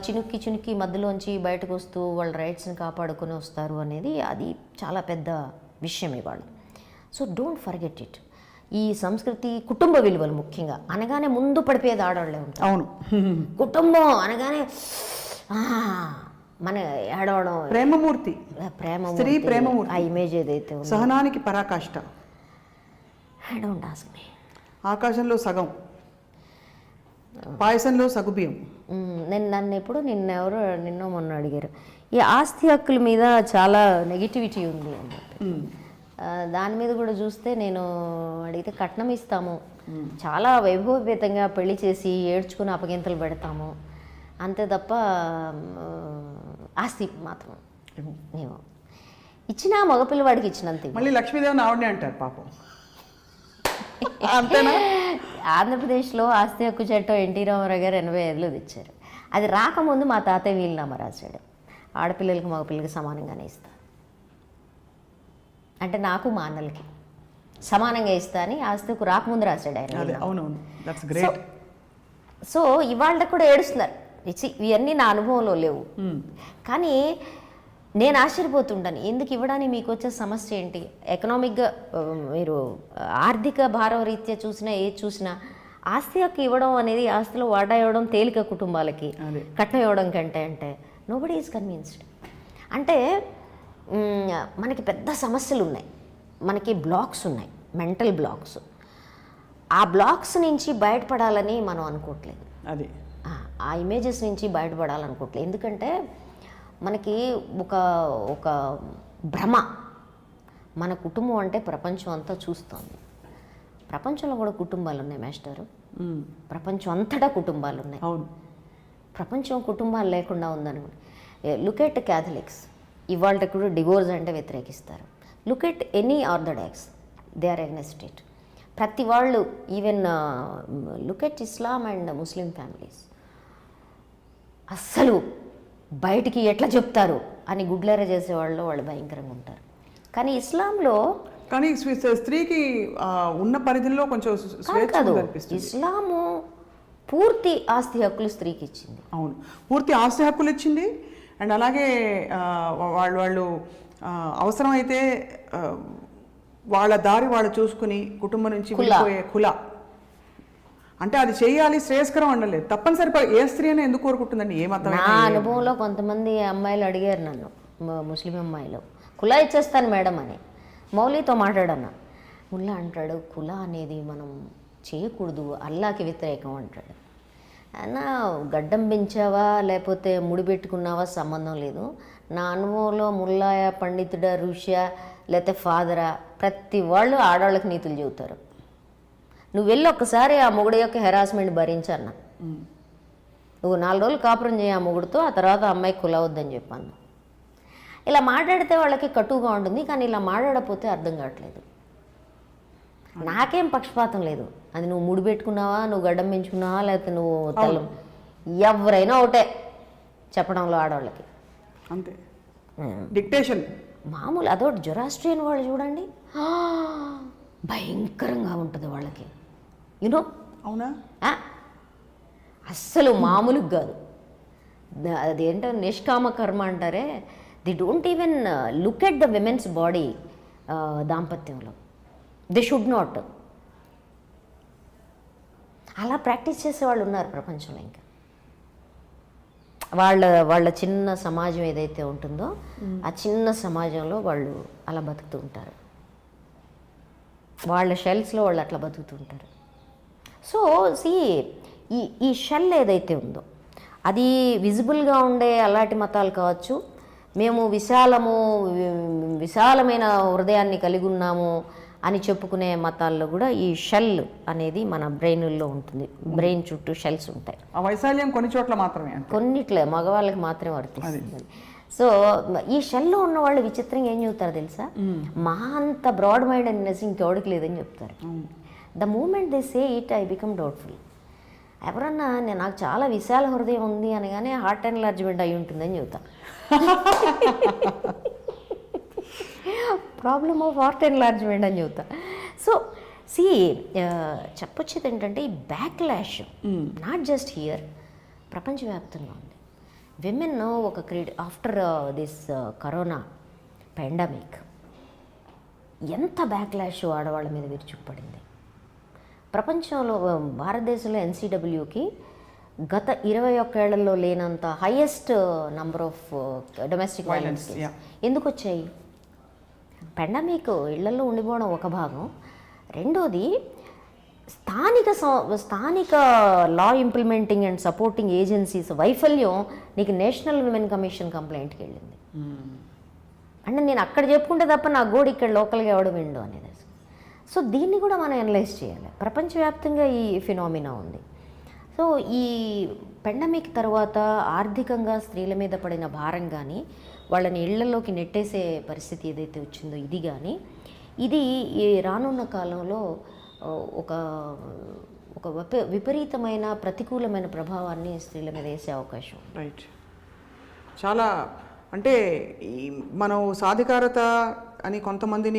చినుక్కి చినుక్కి మధ్యలోంచి బయటకు వస్తూ వాళ్ళ రైట్స్ని కాపాడుకొని వస్తారు అనేది అది చాలా పెద్ద విషయం ఇవాళ. So don't forget it. ఈ సంస్కృతి కుటుంబ విలువలు ముఖ్యంగా అనగానే ముందు పడిపోయేది ఆడవాళ్ళే ఉంటారు. అవును, కుటుంబం అనగానే మన ఏడవడం, ప్రేమమూర్తి, స్త్రీ ప్రేమమూర్తి, ఆ ఇమేజ్ ఏదైతే సహనానికి పరాకాష్ట. I don't ask me. ఆకాశంలో సగం, పాయసంలో సగుబియ్యం. నిన్నెవరో మొన్న అడిగారు ఈ ఆస్తి హక్కుల మీద చాలా నెగిటివిటీ ఉంది అని చెప్పి. దాని మీద కూడా చూస్తే నేను అడిగితే కట్నం ఇస్తాము, చాలా వైభవపేతంగా పెళ్లి చేసి ఏడ్చుకుని అపగింతలు పెడతాము అంతే తప్ప ఆస్తి మాత్రం మేము ఇచ్చినా మగపిల్లవాడికి ఇచ్చినంత. మళ్ళీ లక్ష్మీదేవిని ఆవిడనే అంటారు పాపం. అంతేనా? ఆంధ్రప్రదేశ్లో ఆస్తి హక్కు చట్టం ఎన్టీ రామారావు గారు 85లో తెచ్చారు. అది రాకముందు మా తాతయ్య వీలునామా రాశాడు, ఆడపిల్లలకి మగపిల్లలకి సమానంగానే ఇస్తా అంటే నాకు మా అన్నలకి సమానంగా ఇస్తా అని ఆస్తి హక్కు రాకముందు రాశాడు ఆయన. సో ఇవాళ కూడా ఏడుస్తున్నారు. ఇవన్నీ నా అనుభవంలో లేవు, కానీ నేను ఆశ్చర్యపోతుంటాను ఎందుకు ఇవ్వడానికి మీకు వచ్చే సమస్య ఏంటి. ఎకనామిక్గా మీరు ఆర్థిక భారం రీత్యా చూసినా ఏది చూసినా ఆస్తి హక్కు ఇవ్వడం అనేది, ఆస్తిలో వాటా ఇవ్వడం తేలిక కుటుంబాలకి కట్నం ఇవ్వడం కంటే అంటే నోబడీ ఈజ్ కన్విన్స్డ్. అంటే మనకి పెద్ద సమస్యలు ఉన్నాయి, మనకి బ్లాక్స్ ఉన్నాయి, మెంటల్ బ్లాక్స్. ఆ బ్లాక్స్ నుంచి బయటపడాలని మనం అనుకోవట్లేదు, అది ఆ ఇమేజెస్ నుంచి బయటపడాలనుకోవట్లేదు. ఎందుకంటే మనకి ఒక భ్రమ, మన కుటుంబం అంటే ప్రపంచం అంతా చూస్తోంది. ప్రపంచంలో కూడా కుటుంబాలు ఉన్నాయి మాస్టారు, ప్రపంచం అంతటా కుటుంబాలు ఉన్నాయి. అవును, ప్రపంచం కుటుంబాలు లేకుండా ఉందని. లుక్ ఎట్ క్యాథలిక్స్, ఇవాళ కూడా డివోర్స్ అంటే వ్యతిరేకిస్తారు. Look at any orthodox, they are against it. ప్రతి వాళ్ళు, even look at Islam and Muslim families, అస్సలు బయటికి ఎట్లా చెప్తారు అని గుడ్లెర చేసేవాళ్ళు వాళ్ళు భయంకరంగా ఉంటారు. కానీ ఇస్లాంలో కానీ స్త్రీకి ఉన్న పరిధిలో కొంచెం కాదు, ఇస్లాము పూర్తి ఆస్తి హక్కులు స్త్రీకి ఇచ్చింది. అవును, పూర్తి ఆస్తి హక్కులు ఇచ్చింది. అండ్ అలాగే వాళ్ళు అవసరమైతే వాళ్ళ దారి వాళ్ళు చూసుకుని కుటుంబం నుంచి వెళ్ళిపోయే ఖులా అంటే అది చేయాలి, శ్రేయస్కరం అనలేదు. తప్పనిసరి ఏ స్త్రీ అయినా ఎందుకు కోరుకుంటుందండి? ఏమర్థం? నా అనుభవంలో కొంతమంది అమ్మాయిలు అడిగారు నన్ను, ముస్లిం అమ్మాయిలు, కులా ఇచ్చేస్తాను మేడం అని. మౌలీతో మాట్లాడన్నా, ముల్లా అంటాడు కులా అనేది మనం చేయకూడదు, అల్లాకి వ్యతిరేకం అంటాడు. అన్న గడ్డం పెంచావా లేకపోతే ముడి పెట్టుకున్నావా సంబంధం లేదు. నా అనుభవంలో ముల్లాయా, పండితుడా, ఋషియా లేకపోతే ఫాదరా, ప్రతి వాళ్ళు ఆడవాళ్ళకి నీతులు చెబుతారు. నువ్వు వెళ్ళి ఒక్కసారి ఆ మొగుడు యొక్క హెరాస్మెంట్ భరించన్న, నువ్వు 4 రోజులు కాపురం చేయి ఆ మొగుడుతో, ఆ తర్వాత అమ్మాయికి కులవద్దని చెప్పాను. ఇలా మాట్లాడితే వాళ్ళకి కటువుగా ఉంటుంది, కానీ ఇలా మాట్లాడకపోతే అర్థం కావట్లేదు. నాకేం పక్షపాతం లేదు, అది నువ్వు ముడి పెట్టుకున్నావా, నువ్వు గడ్డం పెంచుకున్నావా, లేకపోతే నువ్వు తెల్లం, ఎవరైనా ఒకటే చెప్పడంలో ఆడవాళ్ళకి. అంతే, డిక్టేషన్ మామూలు. అదొకటి జొరాస్ట్రియన్ వాళ్ళు చూడండి, భయంకరంగా ఉంటుంది వాళ్ళకి, యూనో. అవునా? అస్సలు మామూలుగా కాదు. అదేంటో నిష్కామ కర్మ అంటారే, they don't even look at the women's body దాంపత్యంలో. They should not. అలా ప్రాక్టీస్ చేసే వాళ్ళు ఉన్నారు ప్రపంచంలో. ఇంకా వాళ్ళ చిన్న సమాజం ఏదైతే ఉంటుందో ఆ చిన్న సమాజంలో వాళ్ళు అలా బతుకుతూ ఉంటారు, వాళ్ళ షెల్స్లో వాళ్ళు అట్లా బతుకుతూ ఉంటారు. సో ఈ షెల్ ఏదైతే ఉందో అది విజిబుల్గా ఉండే అలాంటి మతాలు కావచ్చు, మేము విశాలమైన హృదయాన్ని కలిగి ఉన్నాము అని చెప్పుకునే మతాల్లో కూడా ఈ షెల్ అనేది మన బ్రెయిన్లో ఉంటుంది. బ్రెయిన్ చుట్టూ షెల్స్ ఉంటాయి. ఆ వైశాల్యం కొన్ని చోట్ల మాత్రమే, కొన్నిట్లే మగవాళ్ళకి మాత్రమే వర్తిస్తుంది. సో ఈ షెల్లో ఉన్న వాళ్ళు విచిత్రంగా ఏం చెబుతారు తెలుసా, మా అంత బ్రాడ్ మైండ్ అన్నెస్ ఇంకెవడికి లేదని చెప్తారు. The moment they say it I become doubtful. ఎవరన్నా నాకు చాలా విశాల హృదయం ఉంది అనగానే హార్ట్ ఎన్లార్జ్మెంట్ అయి ఉంటుందని చెబుతాను. ప్రాబ్లమ్ ఆఫ్ హార్ట్ ఎన్లార్జ్మెంట్ అని చెబుతా. సో చెప్పొచ్చేది ఏంటంటే ఈ బ్యాక్లాష్ నాట్ జస్ట్ హియర్, ప్రపంచవ్యాప్తంగా ఉంది. విమెన్ ఒక ఆఫ్టర్ దిస్ కరోనా పాండమిక్ ఎంత బ్యాక్లాష్ ఆడవాళ్ళ మీద విరుచుకుపడింది. ప్రపంచంలో భారతదేశంలో ఎన్సీడబ్ల్యూకి గత 21 ఏళ్లలో లేనంత highest number of domestic violence ఎందుకు వచ్చాయి? పాండమిక్ ఇళ్లలో ఉండిపోవడం ఒక భాగం, రెండోది స్థానిక లా ఇంప్లిమెంటింగ్ అండ్ సపోర్టింగ్ ఏజెన్సీస్ వైఫల్యం నీకు నేషనల్ విమెన్ కమిషన్ కంప్లైంట్కి వెళ్ళింది. అంటే నేను అక్కడ చెప్పుకుంటే తప్ప నా గోడు ఇక్కడ లోకల్గా ఎవడు విండు అనేది. సో దీన్ని కూడా మనం అనలైజ్ చేయాలి. ప్రపంచవ్యాప్తంగా ఈ ఫినామినా ఉంది. సో ఈ పాండమిక్ తర్వాత ఆర్థికంగా స్త్రీల మీద పడిన భారం కానీ, వాళ్ళని ఇళ్లలోకి నెట్టేసే పరిస్థితి ఏదైతే వచ్చిందో ఇది కానీ, ఇది ఈ రానున్న కాలంలో ఒక విపరీతమైన ప్రతికూలమైన ప్రభావాన్ని స్త్రీల మీద వేసే అవకాశం. రైట్. చాలా అంటే మనం సాధికారత అని కొంతమంది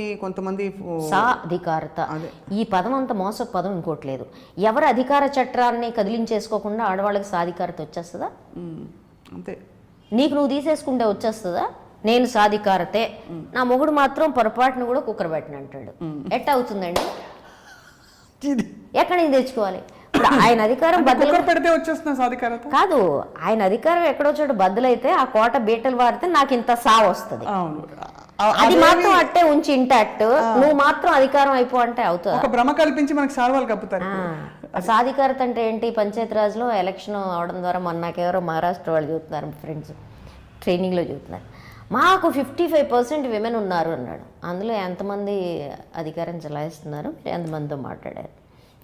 సాధికారత ఈ పదం అంత మోసపు పదం ఇంకోటి లేదు. ఎవరు అధికార చట్టాన్ని కదిలించేసుకోకుండా ఆడవాళ్ళకి సాధికారత వచ్చేస్తుందా? అంతే. నీకు నువ్వు తీసేసుకుంటే వచ్చేస్తుందా? నేను సాధికారతే, నా మొగుడు మాత్రం పొరపాటును కూడా కుక్కర్ పెట్టిన అంటాడు. ఎట్ట అవుతుందండి? ఎక్కడి నుంచి తెచ్చుకోవాలి? ఆయన అధికారం పెడితే వచ్చేస్తున్న సాధికారత కాదు, ఆయన అధికారం ఎక్కడో చోట బద్దలైతే ఆ కోట బీటలు వారితే నాకు ఇంత సా వస్తుంది. అది మాత్రం అట్టే ఉంచి ఇంటాక్ట్, నువ్వు మాత్రం అధికారం అయిపో అంటే అవుతుంది. ఒక భ్రమ కల్పించి మనకు సాల్వాలు కప్పుతారు. సాధికారత అంటే ఏంటి? పంచాయతీరాజ్లో ఎలక్షన్ అవడం ద్వారా నాకెవరో మహారాష్ట్ర వాళ్ళు చూస్తున్నారు, ఫ్రెండ్స్ ట్రైనింగ్లో చూస్తున్నారు, మాకు 55% విమెన్ ఉన్నారు అన్నాడు. అందులో ఎంతమంది అధికారం చలాయిస్తున్నారు, మీరు ఎంతమందితో మాట్లాడారు?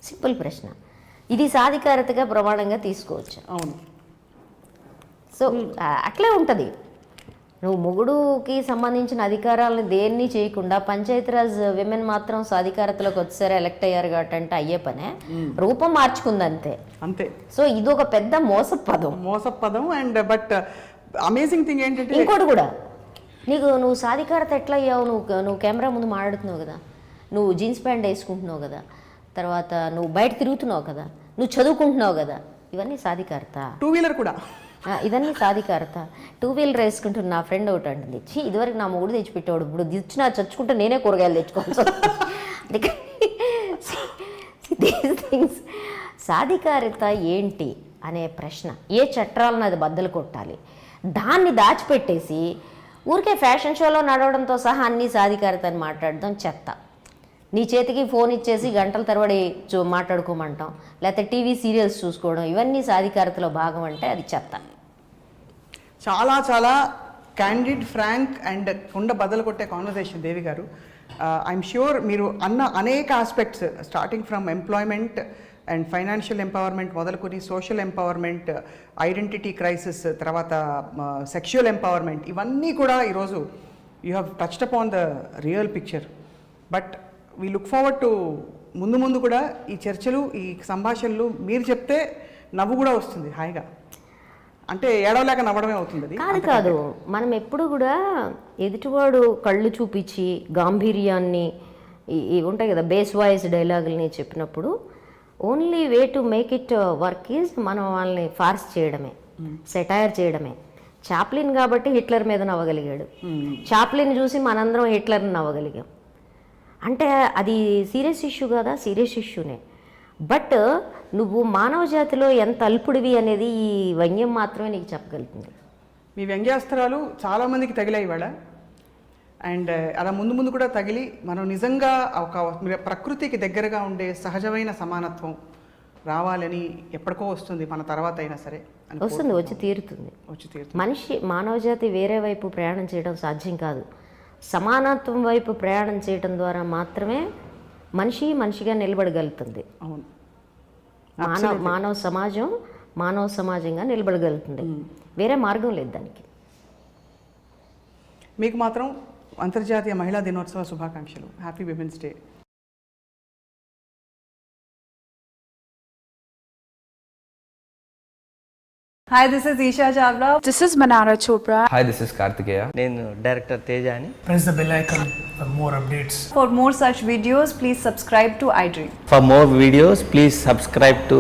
సింపుల్ ప్రశ్న. ఇది సాధికారతగా ప్రమాణంగా తీసుకోవచ్చు. అవును. సో అట్లే ఉంటుంది. నువ్వు మొగుడుకి సంబంధించిన అధికారాలను దేన్ని చేయకుండా పంచాయతీరాజ్ విమెన్ మాత్రం సాధికారతలోకి వచ్చారు, ఎలక్ట్ అయ్యారు కాబట్టి అంటే అయ్యే పనే, రూపం మార్చుకుంది అంతే. అంతే. సో ఇది ఒక పెద్ద మోసపు పదం. అండ్ బట్ అమేజింగ్ థింగ్ ఏంటంటే ఇంకోటి కూడా, నువ్వు సాధికారత ఎట్లా అయ్యావు? నువ్వు కెమెరా ముందు మాట్లాడుతున్నావు కదా, నువ్వు జీన్స్ ప్యాంట్ వేసుకుంటున్నావు కదా, తర్వాత నువ్వు బయట తిరుగుతున్నావు కదా, నువ్వు చదువుకుంటున్నావు కదా, ఇవన్నీ సాధికారత. 2 వీలర్ కూడా ఇదన్నీ సాధికారత. 2 వీలర్ వేసుకుంటున్న నా ఫ్రెండ్ ఒకటి అంటుంది, ఇదివరకు నా మొగుడు తెచ్చిపెట్టాడు, ఇప్పుడు ఇచ్చినా చచ్చుకుంటే నేనే కూరగాయలు తెచ్చుకోవచ్చు. థింగ్స్ సాధికారత ఏంటి అనే ప్రశ్న, ఏ చట్టాలను అది బద్దలు కొట్టాలి, దాన్ని దాచిపెట్టేసి ఊరికే ఫ్యాషన్ షోలో నడవడంతో సహా అన్నీ సాధికారత అని మాట్లాడడం చెత్త. నీ చేతికి ఫోన్ ఇచ్చేసి గంటల తరబడి మాట్లాడుకోమంటాం, లేకపోతే టీవీ సీరియల్స్ చూసుకోవడం, ఇవన్నీ సాధికారతలో భాగం అంటే అది చెత్త. చాలా చాలా క్యాండిడ్, ఫ్రాంక్ అండ్ కుండ బద్దలు కొట్టే కాన్వర్సేషన్ దేవి గారు. ఐఎమ్ ష్యూర్ మీరు అనేక aspects, starting from employment and financial empowerment మొదలుకొని సోషల్ ఎంపవర్మెంట్, ఐడెంటిటీ క్రైసిస్, తర్వాత సెక్షువల్ ఎంపవర్మెంట్, ఇవన్నీ కూడా ఈరోజు you have touched upon the real picture. But we look forward to ముందు కూడా ఈ చర్చలు, ఈ సంభాషణలు మీరు చెప్తే నవ్వు కూడా వస్తుంది హాయిగా. అంటే ఏడవలేక నవ్వడమే అవుతుంది. కాదు, మనం ఎప్పుడు కూడా ఎదుటివాడు కళ్ళు చూపించి గాంభీర్యాన్ని ఉంటాయి కదా బేస్ వాయిస్ డైలాగుల్ని చెప్పినప్పుడు only way to make it work is మనం వాళ్ళని ఫార్స్ చేయడమే, సెటైర్ చేయడమే. చాప్లిన్ కాబట్టి హిట్లర్ మీద నవ్వగలిగాడు, చాప్లిన్ చూసి మనందరం హిట్లర్ని నవ్వగలిగాం. అంటే అది సీరియస్ ఇష్యూ కదా, సీరియస్ ఇష్యూనే. బట్ నువ్వు మానవ జాతిలో ఎంత అల్పుడివి అనేది ఈ వ్యంగ్యం మాత్రమే నీకు చెప్పగలుగుతుంది. మీ వ్యంగ్యాస్త్రాలు చాలామందికి తగిలాయి ఇవాళ. అండ్ అలా ముందు ముందు కూడా తగిలి మనం నిజంగా ఒక ప్రకృతికి దగ్గరగా ఉండే సహజమైన సమానత్వం రావాలని ఎప్పటికో వస్తుంది, మన తర్వాత అయినా సరే వస్తుంది, వచ్చి తీరుతుంది. మనిషి మానవ జాతి వేరే వైపు ప్రయాణం చేయడం సాధ్యం కాదు. సమానత్వం వైపు ప్రయాణం చేయడం ద్వారా మాత్రమే మనిషి మనిషిగా నిలబడగలుగుతుంది. అవును, మానవ సమాజంగా నిలబడగలుగుతుంది. వేరే మార్గం లేదు దానికి. మీకు మాత్రం అంతర్జాతీయ మహిళా దినోత్సవ శుభాకాంక్షలు. Happy women's day. Hi, this is Isha Chavla. This is Manara Chopra. Hi, this is Kartikeya. నేను డైరెక్టర్ తేజ అని. Press the bell icon for more updates. For more such videos, please subscribe to iDream. For more videos, please subscribe to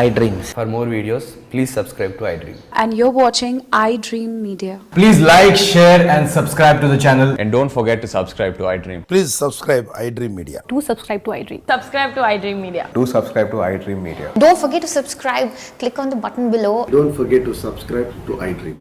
iDreams. For more videos, please subscribe to iDream. And you're watching iDream Media. Please like, share and subscribe to the channel. And don't forget to subscribe to iDream. Please subscribe iDream Media. Do subscribe to iDream. Subscribe to iDream Media. Do subscribe to iDream Media. Don't forget to subscribe. Click on the button below. Don't forget to subscribe to iDream.